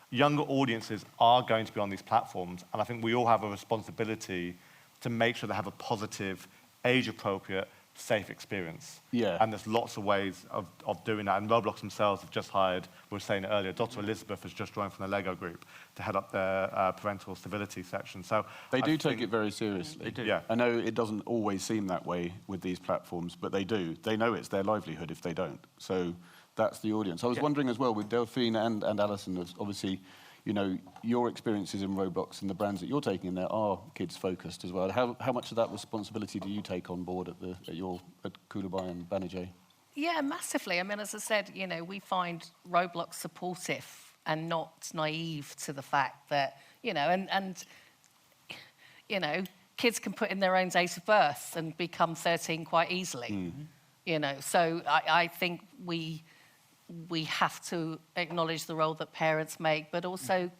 younger audiences are going to be on these platforms, and I think we all have a responsibility to make sure they have a positive, age-appropriate, safe experience. Yeah. And there's lots of ways of doing that. And Roblox themselves have just hired, we were saying it earlier, Dr. Elizabeth has just joined from the Lego group to head up their parental stability section. So they do take it very seriously. They do. Yeah. I know it doesn't always seem that way with these platforms, but they do. They know it's their livelihood if they don't. So that's the audience. I was wondering as well, with Delphine and Alison, obviously, your experiences in Roblox and the brands that you're taking in there are kids-focused as well. How much of that responsibility do you take on board at Coolabye and Banijay? Yeah, massively. I mean, as I said, we find Roblox supportive and not naive to the fact that, kids can put in their own date of birth and become 13 quite easily. So I think we have to acknowledge the role that parents make, but also,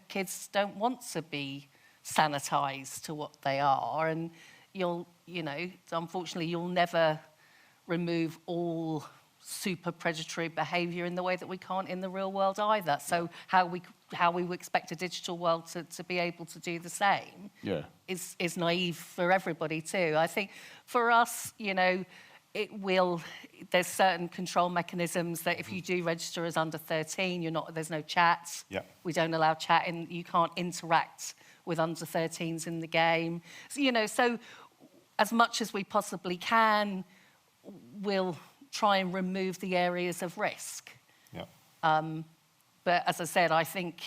kids don't want to be sanitized to what they are, and unfortunately, you'll never remove all super predatory behavior in the way that we can't in the real world either. So how we would expect a digital world to be able to do the same is naive for everybody too. I think for us, there's certain control mechanisms that if you do register as under 13, there's no chat. Yeah. We don't allow chat, and you can't interact with under 13s in the game. So as much as we possibly can, we'll try and remove the areas of risk. Yeah. But as I said, I think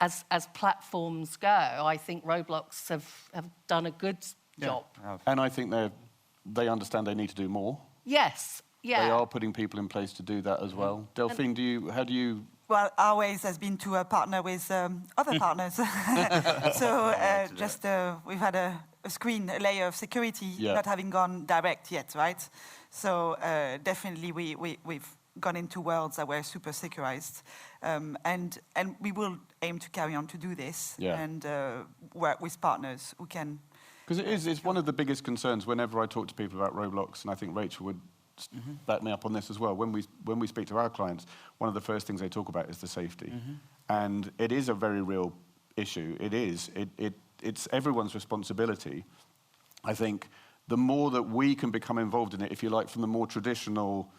as platforms go, I think Roblox have done a good job. And I think they understand they need to do more. Yes, yeah. They are putting people in place to do that as well. Delphine, how do you... Well, our ways has been to partner with other partners. So we've had a layer of security, not having gone direct yet, right? So definitely we've gone into worlds that were super securized. And we will aim to carry on to do this and work with partners who can... Because it's one of the biggest concerns whenever I talk to people about Roblox, and I think Rachel would back me up on this as well. When we speak to our clients, one of the first things they talk about is the safety. And it is a very real issue. It is. It's everyone's responsibility. I think the more that we can become involved in it, if you like, from the more traditional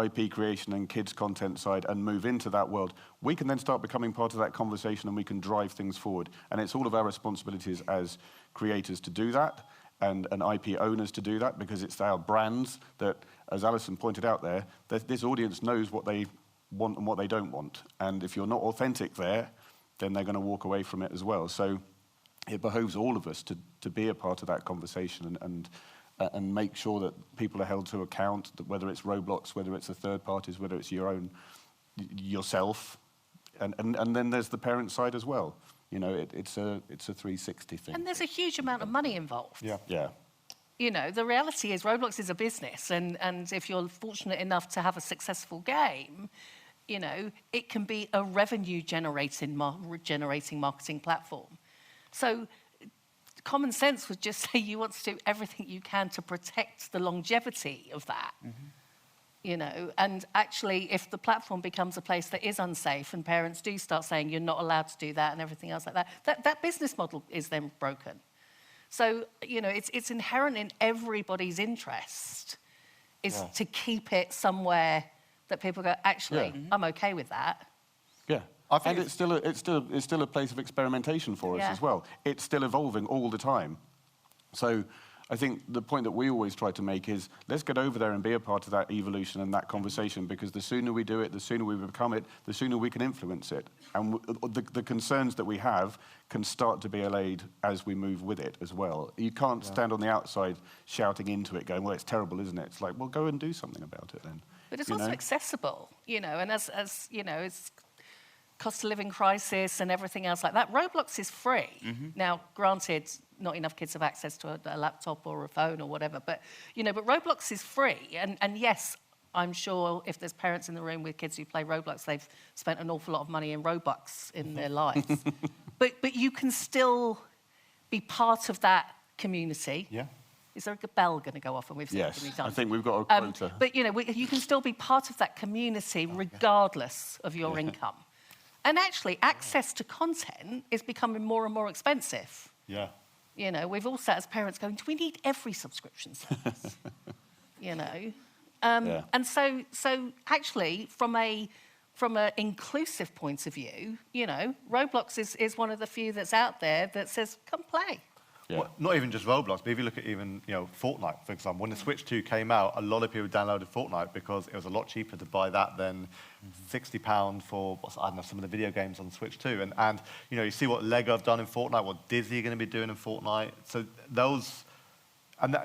IP creation and kids content side and move into that world, we can then start becoming part of that conversation and we can drive things forward. And it's all of our responsibilities as creators to do that and IP owners to do that, because it's our brands that, as Alison pointed out there, that this audience knows what they want and what they don't want. And if you're not authentic there, then they're going to walk away from it as well. So it behoves all of us to be a part of that conversation and make sure that people are held to account, that whether it's Roblox, whether it's the third parties, whether it's yourself, and then there's the parent side as well. It's a 360 thing. And there's a huge amount of money involved. Yeah. The reality is Roblox is a business, and if you're fortunate enough to have a successful game, it can be a revenue-generating marketing platform. So common sense would just say you want to do everything you can to protect the longevity of that. And actually, if the platform becomes a place that is unsafe and parents do start saying you're not allowed to do that and everything else like that business model is then broken. So, it's inherent in everybody's interest is to keep it somewhere that people go, actually, I'm okay with that. Yeah. I think it's still a place of experimentation for us as well. It's still evolving all the time. So I think the point that we always try to make is let's get over there and be a part of that evolution and that conversation, because the sooner we do it, the sooner we become it, the sooner we can influence it. And the concerns that we have can start to be allayed as we move with it as well. You can't stand on the outside shouting into it, going, well, it's terrible, isn't it? It's like, well, go and do something about it then. But it's also accessible, and as you know, it's cost of living crisis and everything else like that. Roblox is free. Now, granted, not enough kids have access to a laptop or a phone or whatever, but but Roblox is free. And yes, I'm sure if there's parents in the room with kids who play Roblox, they've spent an awful lot of money in Robux in their lives. But you can still be part of that community. Yeah. Is there a bell going to go off? And we've Yes, seen I think we've got a quota. But you can still be part of that community regardless of your income. And actually, access to content is becoming more and more expensive. Yeah. We've all sat as parents going, do we need every subscription service? And so actually, from an inclusive point of view, Roblox is one of the few that's out there that says, come play. Yeah. Well, not even just Roblox, but if you look at even Fortnite, for example, when the Switch 2 came out, a lot of people downloaded Fortnite because it was a lot cheaper to buy that than £60 for some of the video games on the Switch 2. And you see what Lego have done in Fortnite, what Disney are going to be doing in Fortnite. So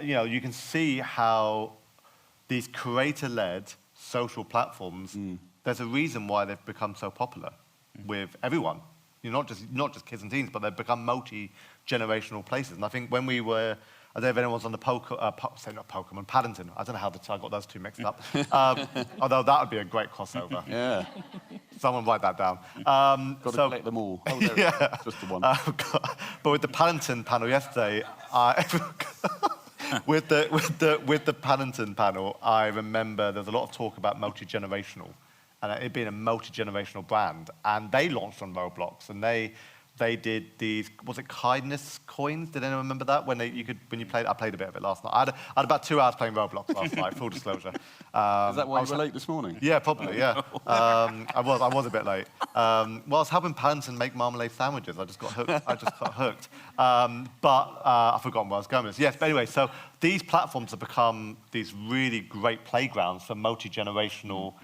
you can see how these creator-led social platforms. There's a reason why they've become so popular with everyone. Not just kids and teens, but they've become multi-generational places. And I think when we were, I don't know if anyone's on the Pokemon, Paddington. I don't know how I got those two mixed up. Although that would be a great crossover. Yeah. Someone write that down. Got to collect them all. Oh, there it is. Just the one. But with the Paddington panel yesterday, with the Paddington panel, I remember there was a lot of talk about multi-generational. And it being a multi-generational brand. And they launched on Roblox, and they did these, was it kindness coins? Did anyone remember that? When you played, I played a bit of it last night. I had about 2 hours playing Roblox last night, full disclosure. Is that why you were late this morning? Yeah, probably, yeah. I was a bit late. Well, I was helping Paddington make marmalade sandwiches. I just got hooked. But I've forgotten where I was going with this. Yes, but anyway, so these platforms have become these really great playgrounds for multi-generational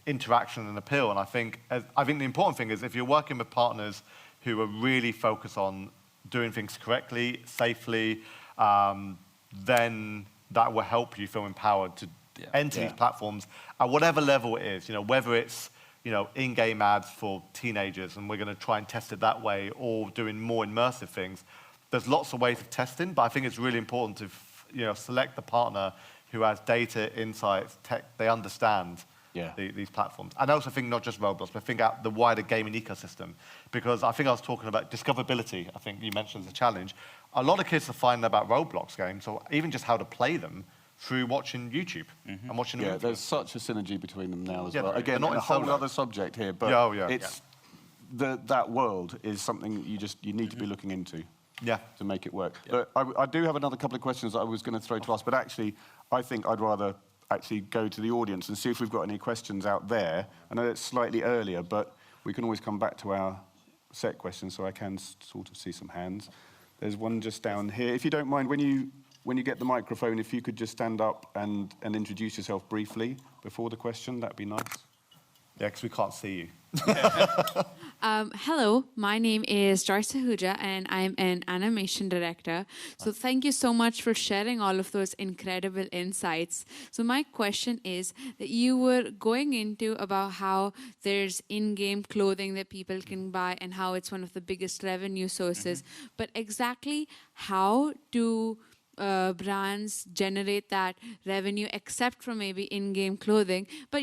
interaction and appeal. And I think the important thing is if you're working with partners who are really focused on doing things correctly, safely, then that will help you feel empowered to enter these platforms at whatever level it is. Whether it's in-game ads for teenagers, and we're going to try and test it that way, or doing more immersive things. There's lots of ways of testing, but I think it's really important to select the partner who has data, insights, tech. They understand these platforms. And I also think not just Roblox, but think out the wider gaming ecosystem. Because I think I was talking about discoverability. I think you mentioned as a challenge. A lot of kids are finding about Roblox games, or even just how to play them, through watching YouTube and watching. Yeah, there's such a synergy between them now as well. They're Again, not a whole other subject here, but it's that world is something you need to be looking into. To make it work. But I do have another couple of questions that I was going to throw to us, but actually, I think I'd rather actually go to the audience and see if we've got any questions out there. I know it's slightly earlier, but we can always come back to our set questions, so I can sort of see some hands. There's one just down here. If you don't mind, when you get the microphone, if you could just stand up and introduce yourself briefly before the question, that'd be nice. Yeah, because we can't see you. Hello, my name is Joyce Ahuja, and I'm an animation director. So thank you so much for sharing all of those incredible insights. So my question is that you were going into about how there's in-game clothing that people can buy and how it's one of the biggest revenue sources. But exactly how do brands generate that revenue except for maybe in-game clothing? But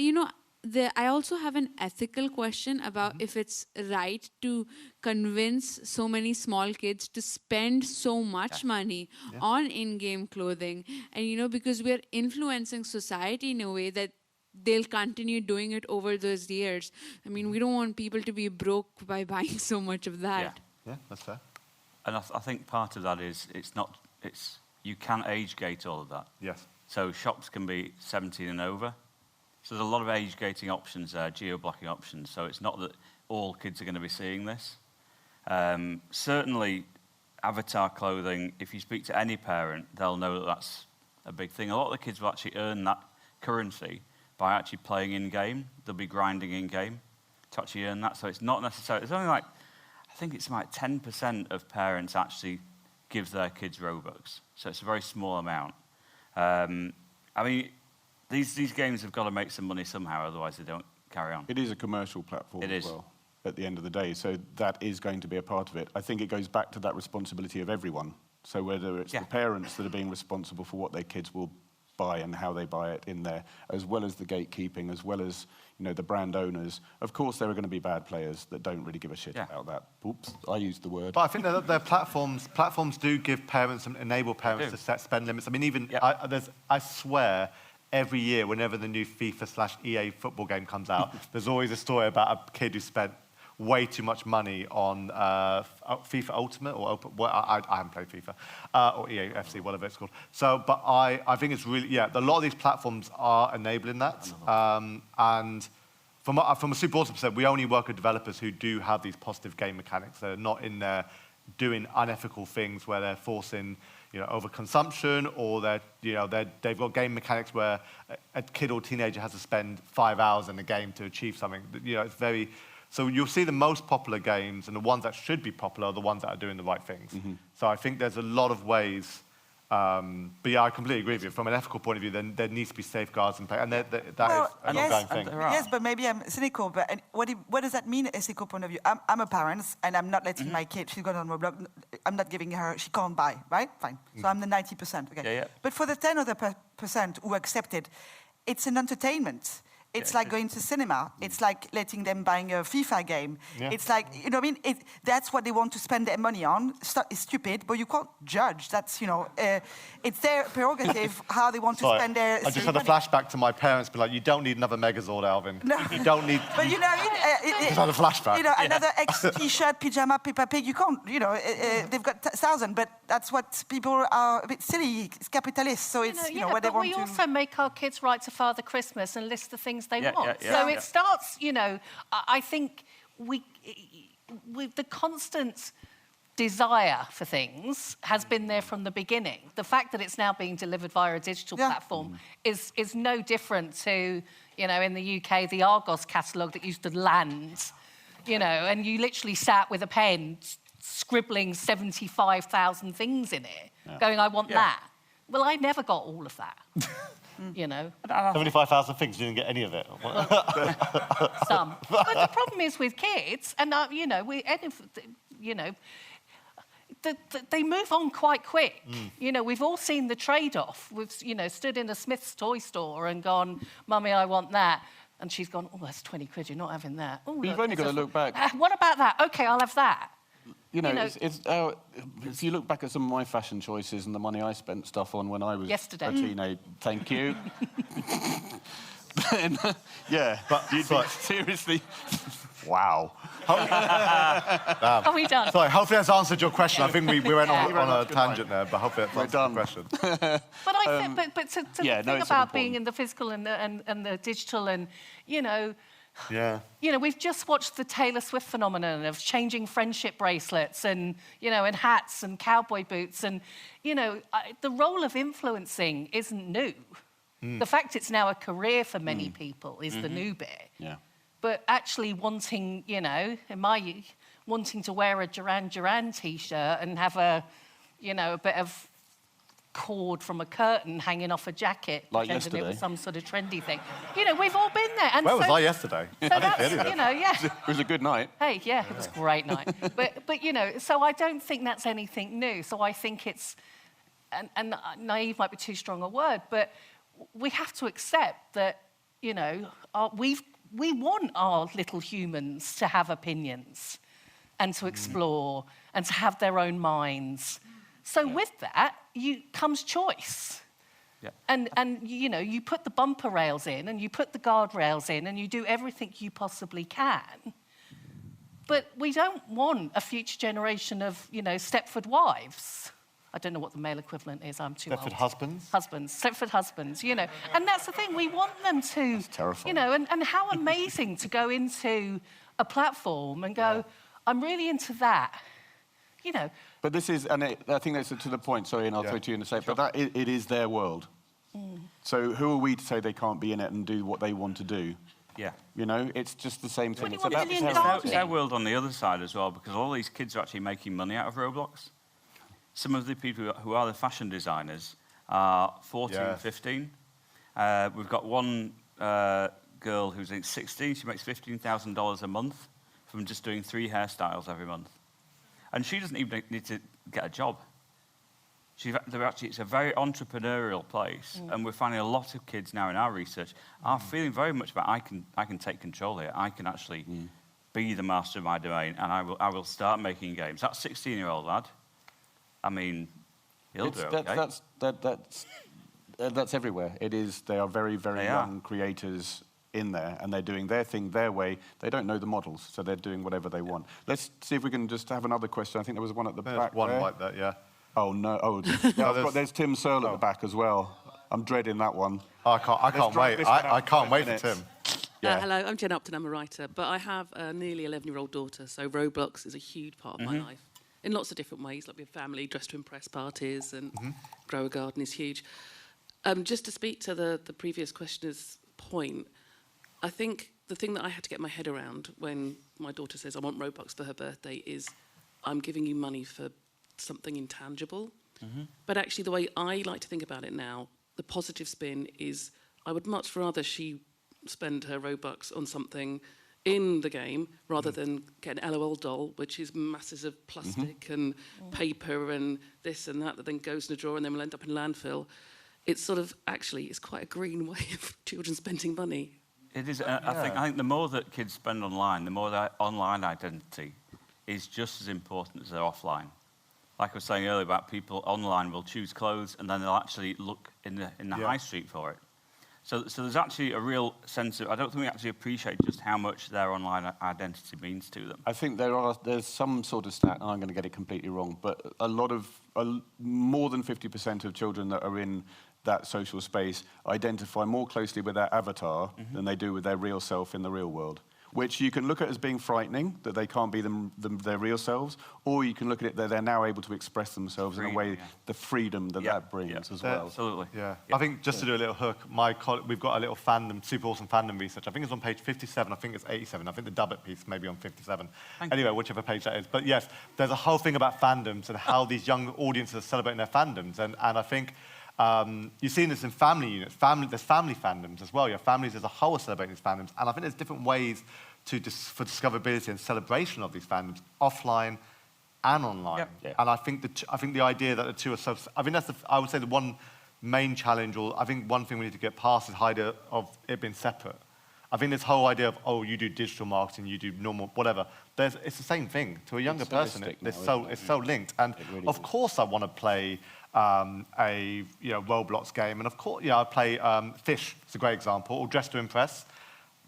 I also have an ethical question about if it's right to convince so many small kids to spend so much money on in-game clothing. And, because we're influencing society in a way that they'll continue doing it over those years. I mean, we don't want people to be broke by buying so much of that. Yeah, that's fair. And I think part of that is you can age gate all of that. Yes. So shops can be 17 and over. So there's a lot of age gating options there, geo-blocking options. So it's not that all kids are going to be seeing this. Certainly, avatar clothing, if you speak to any parent, they'll know that that's a big thing. A lot of the kids will actually earn that currency by actually playing in-game. They'll be grinding in-game to actually earn that. So it's not necessarily... It's only like... I think it's like 10% of parents actually give their kids Robux. So it's a very small amount. I mean, these games have got to make some money somehow, otherwise they don't carry on. It is a commercial platform as well, at the end of the day. So that is going to be a part of it. I think it goes back to that responsibility of everyone. So whether it's the parents that are being responsible for what their kids will buy and how they buy it in there, as well as the gatekeeping, as well as, you know, the brand owners. Of course, there are going to be bad players that don't really give a shit about that. Oops, I used the word. But I think that their platforms do give parents and enable parents to set spend limits. I mean, even I swear, every year, whenever the new FIFA/EA football game comes out, there's always a story about a kid who spent way too much money on FIFA Ultimate, or I haven't played FIFA, or EA FC, whatever it's called. So, but I think it's really, a lot of these platforms are enabling that. And from a super awesome perspective, we only work with developers who do have these positive game mechanics. They're not in there doing unethical things where they're forcing, you know, overconsumption, or they've got game mechanics where a kid or teenager has to spend 5 hours in a game to achieve something. You know, it's very... So you'll see the most popular games, and the ones that should be popular are the ones that are doing the right things. So I think there's a lot of ways, but yeah, I completely agree with you. From an ethical point of view, then there needs to be safeguards in place, and that is an ongoing thing. Yes, but maybe I'm cynical, but what does that mean, ethical point of view? I'm a parent, and I'm not letting my kid, she's got on Roblox, I'm not giving her, she can't buy, right? Fine. So I'm the 90%, okay? But for the 10 other percent who accept it, it's an entertainment. It's like going to cinema. It's like letting them buying a FIFA game. It's like, you know what I mean? That's what they want to spend their money on. It's stupid, but you can't judge. That's, you know, it's their prerogative how they want to spend their I just had a flashback to my parents, be like, you don't need another Megazord, Alvin. No. You don't need... But you know what I mean? Just had a flashback. You know, another X T-shirt, pyjama, Peppa Pig, you can't, you know, they've got 1,000, but that's what people are a bit silly. It's capitalists, so it's, you know, what they want to... But we also make our kids write to Father Christmas and list the things they want. So it starts, you know, I think with the constant desire for things has been there from the beginning. The fact that it's now being delivered via a digital platform is no different to, you know, in the UK, the Argos catalogue that used to land, you know, and you literally sat with a pen scribbling 75,000 things in it, going, I want that. Well, I never got all of that. You know, 75,000 things. You didn't get any of it. Some, but the problem is with kids, and you know, they move on quite quick. You know, we've all seen the trade-off. We've, you know, stood in a Smith's toy store and gone, "Mummy, I want that," and she's gone, "Oh, that's 20 quid. You're not having that." Oh, you've only got to look back. What about that? Okay, I'll have that. You know, if you look back at some of my fashion choices and the money I spent stuff on when I was a teenager, thank you. Then, but seriously, wow. Are we done? Sorry, hopefully that's answered your question. I think we went on a tangent there, but hopefully that's answered the question. But I think, but to think about being in the physical and the digital, and you know. You know, we've just watched the Taylor Swift phenomenon of changing friendship bracelets and, you know, and hats and cowboy boots. And, you know, the role of influencing isn't new. The fact it's now a career for many people is the new bit. But actually wanting, you know, wanting to wear a Duran Duran T-shirt and have a, you know, a bit of cord from a curtain hanging off a jacket, like pretending yesterday. It was some sort of trendy thing. You know, we've all been there. And where was I yesterday? So that's, you know, It was a good night. Hey, it was a great night. But you know, so I don't think that's anything new. So I think it's, and naive might be too strong a word, but we have to accept that, you know, we want our little humans to have opinions and to explore and to have their own minds. So with that comes choice. And you know, you put the bumper rails in and you put the guardrails in and you do everything you possibly can. But we don't want a future generation of, you know, Stepford wives. I don't know what the male equivalent is. I'm too old. Stepford husbands? Stepford husbands, you know. And that's the thing. We want them to... That's terrifying. You know, and how amazing to go into a platform and go, I'm really into that. you know. But this is, and I think that's to the point, sorry, and I'll throw to you in a sec, but it is their world. So who are we to say they can't be in it and do what they want to do? Yeah. You know, it's just the same thing. It's 21 about million parenting. It's their world on the other side as well, because all these kids are actually making money out of Roblox. Some of the people who are the fashion designers are 14, 15. We've got one girl who's 16. She makes $15,000 a month from just doing 3 hairstyles every month. And she doesn't even need to get a job. It's a very entrepreneurial place, and we're finding a lot of kids now in our research are feeling very much about I can take control here. I can actually be the master of my domain, and I will start making games. That 16-year-old lad, I mean, he'll do okay. That's everywhere. It is. They are very, very young creators in there, and they're doing their thing their way. They don't know the models, so they're doing whatever they want. Let's see if we can just have another question. I think there was one at the back. One there. like that, yeah. Oh no! Oh, yeah, there's Tim Searle at the back as well. I'm dreading that one. I can't wait. I can't wait for Tim. Yeah. Hello, I'm Jen Upton. I'm a writer, but I have a nearly 11-year-old daughter, so Roblox is a huge part of my life in lots of different ways. Like we have family, dress to impress parties, and grow a garden is huge. Just to speak to the previous questioner's point, I think the thing that I had to get my head around when my daughter says I want Robux for her birthday is I'm giving you money for something intangible. But actually the way I like to think about it now, the positive spin is I would much rather she spend her Robux on something in the game rather than get an LOL doll, which is masses of plastic and paper and this and that then goes in a drawer and then will end up in landfill. It's sort of, actually, it's quite a green way of children spending money. It is. I think the more that kids spend online, the more their online identity is just as important as their offline. Like I was saying earlier about people online will choose clothes and then they'll actually look in the high street for it. So there's actually a real sense of, I don't think we actually appreciate just how much their online identity means to them. I think there's some sort of stat, and I'm going to get it completely wrong, but more than 50% of children that are in that social space identify more closely with their avatar than they do with their real self in the real world. Which you can look at as being frightening, that they can't be their real selves, or you can look at it that they're now able to express themselves in a way, the freedom that brings as well. Absolutely. Yeah. I think just to do a little hook, we've got a little fandom, super awesome fandom research. I think it's on page 57, I think it's 87. I think the Dubbit piece may be on 57. Anyway, whichever page that is. But yes, there's a whole thing about fandoms and how these young audiences are celebrating their fandoms. And I think you've seen this in family units. There's family fandoms as well. Your families as a whole are celebrating these fandoms. And I think there's different ways for discoverability and celebration of these fandoms, offline and online. And I think the idea that the two are so... I think I would say the one main challenge, or I think one thing we need to get past is the idea of it being separate. I think this whole idea of, you do digital marketing, you do normal, whatever, it's the same thing. To a younger person, it's so linked. And really of course I want to play a Roblox game. And of course, I play Fish, it's a great example, or Dress to Impress.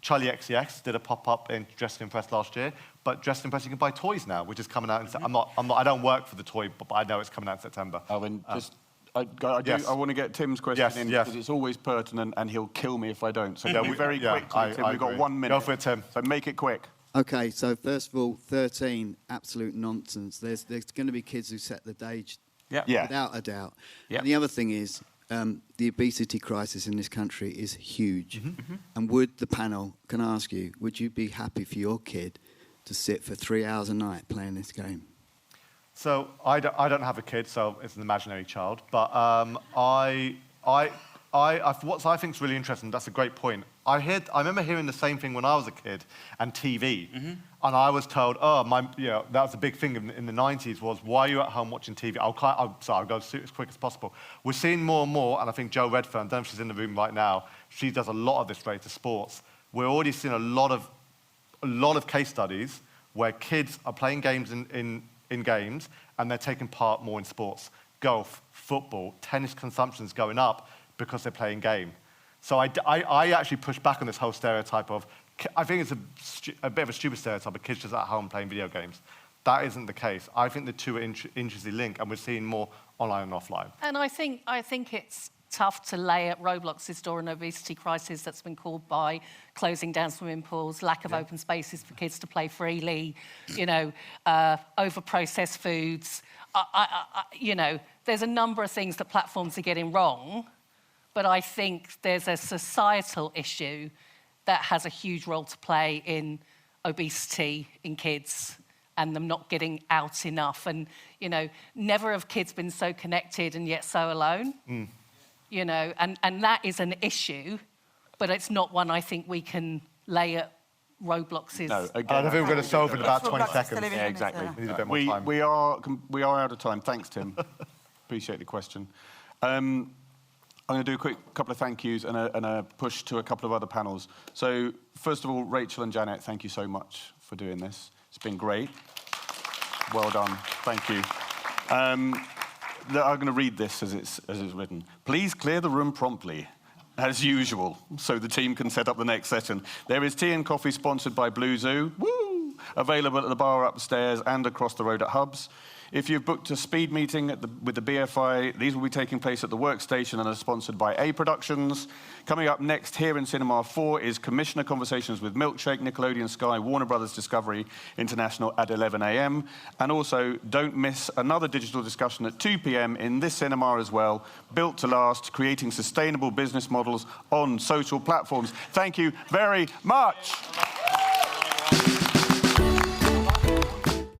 Charlie XCX did a pop-up in Dress to Impress last year, but Dress to Impress, you can buy toys now, which is coming out in I don't work for the toy, but I know it's coming out in September. I want to get Tim's question in, because it's always pertinent, and he'll kill me if I don't. So be very quick, Tim. We've got 1 minute. Go for it, Tim. So make it quick. Okay, so first of all, 13, absolute nonsense. There's going to be kids who set the stage, without a doubt. And the other thing is, the obesity crisis in this country is huge. And would the panel, can I ask you, would you be happy for your kid to sit for 3 hours a night playing this game? So I don't have a kid, so it's an imaginary child. But what I think is really interesting, that's a great point. I remember hearing the same thing when I was a kid, and TV. And I was told, that was a big thing in the 90s, was why are you at home watching TV? I'll go as quick as possible. We're seeing more and more, and I think Jo Redfern, I don't know if she's in the room right now, she does a lot of this related to sports. We're already seeing a lot of case studies where kids are playing games in games, and they're taking part more in sports. Golf, football, tennis consumption's going up because they're playing game. So I actually push back on this whole stereotype of, I think it's a bit of a stupid stereotype of kids just at home playing video games. That isn't the case. I think the two are intrinsically linked, and we're seeing more online and offline. And I think it's tough to lay at Roblox's door an obesity crisis that's been caused by closing down swimming pools, lack of open spaces for kids to play freely, over-processed foods. There's a number of things that platforms are getting wrong, but I think there's a societal issue that has a huge role to play in obesity in kids and them not getting out enough. And, never have kids been so connected and yet so alone. And that is an issue, but it's not one I think we can lay at Roblox's... No, again, I don't think we're going to solve it in about 20 Roblox seconds. television Yeah, exactly. We need a bit more time. We are out of time. Thanks, Tim. Appreciate the question. I'm going to do a quick couple of thank yous and a push to a couple of other panels. So, first of all, Rachel and Janet, thank you so much for doing this. It's been great. Well done. Thank you. I'm going to read this as it's written. Please clear the room promptly, as usual, so the team can set up the next session. There is tea and coffee sponsored by Blue Zoo, woo, available at the bar upstairs and across the road at Hubs. If you've booked a speed meeting with the BFI, these will be taking place at the workstation and are sponsored by A Productions. Coming up next here in Cinema 4 is Commissioner Conversations with Milkshake, Nickelodeon, Sky, Warner Brothers Discovery International at 11 a.m. And also, don't miss another digital discussion at 2 p.m. in this cinema as well, Built to Last, Creating Sustainable Business Models on Social Platforms. Thank you very much.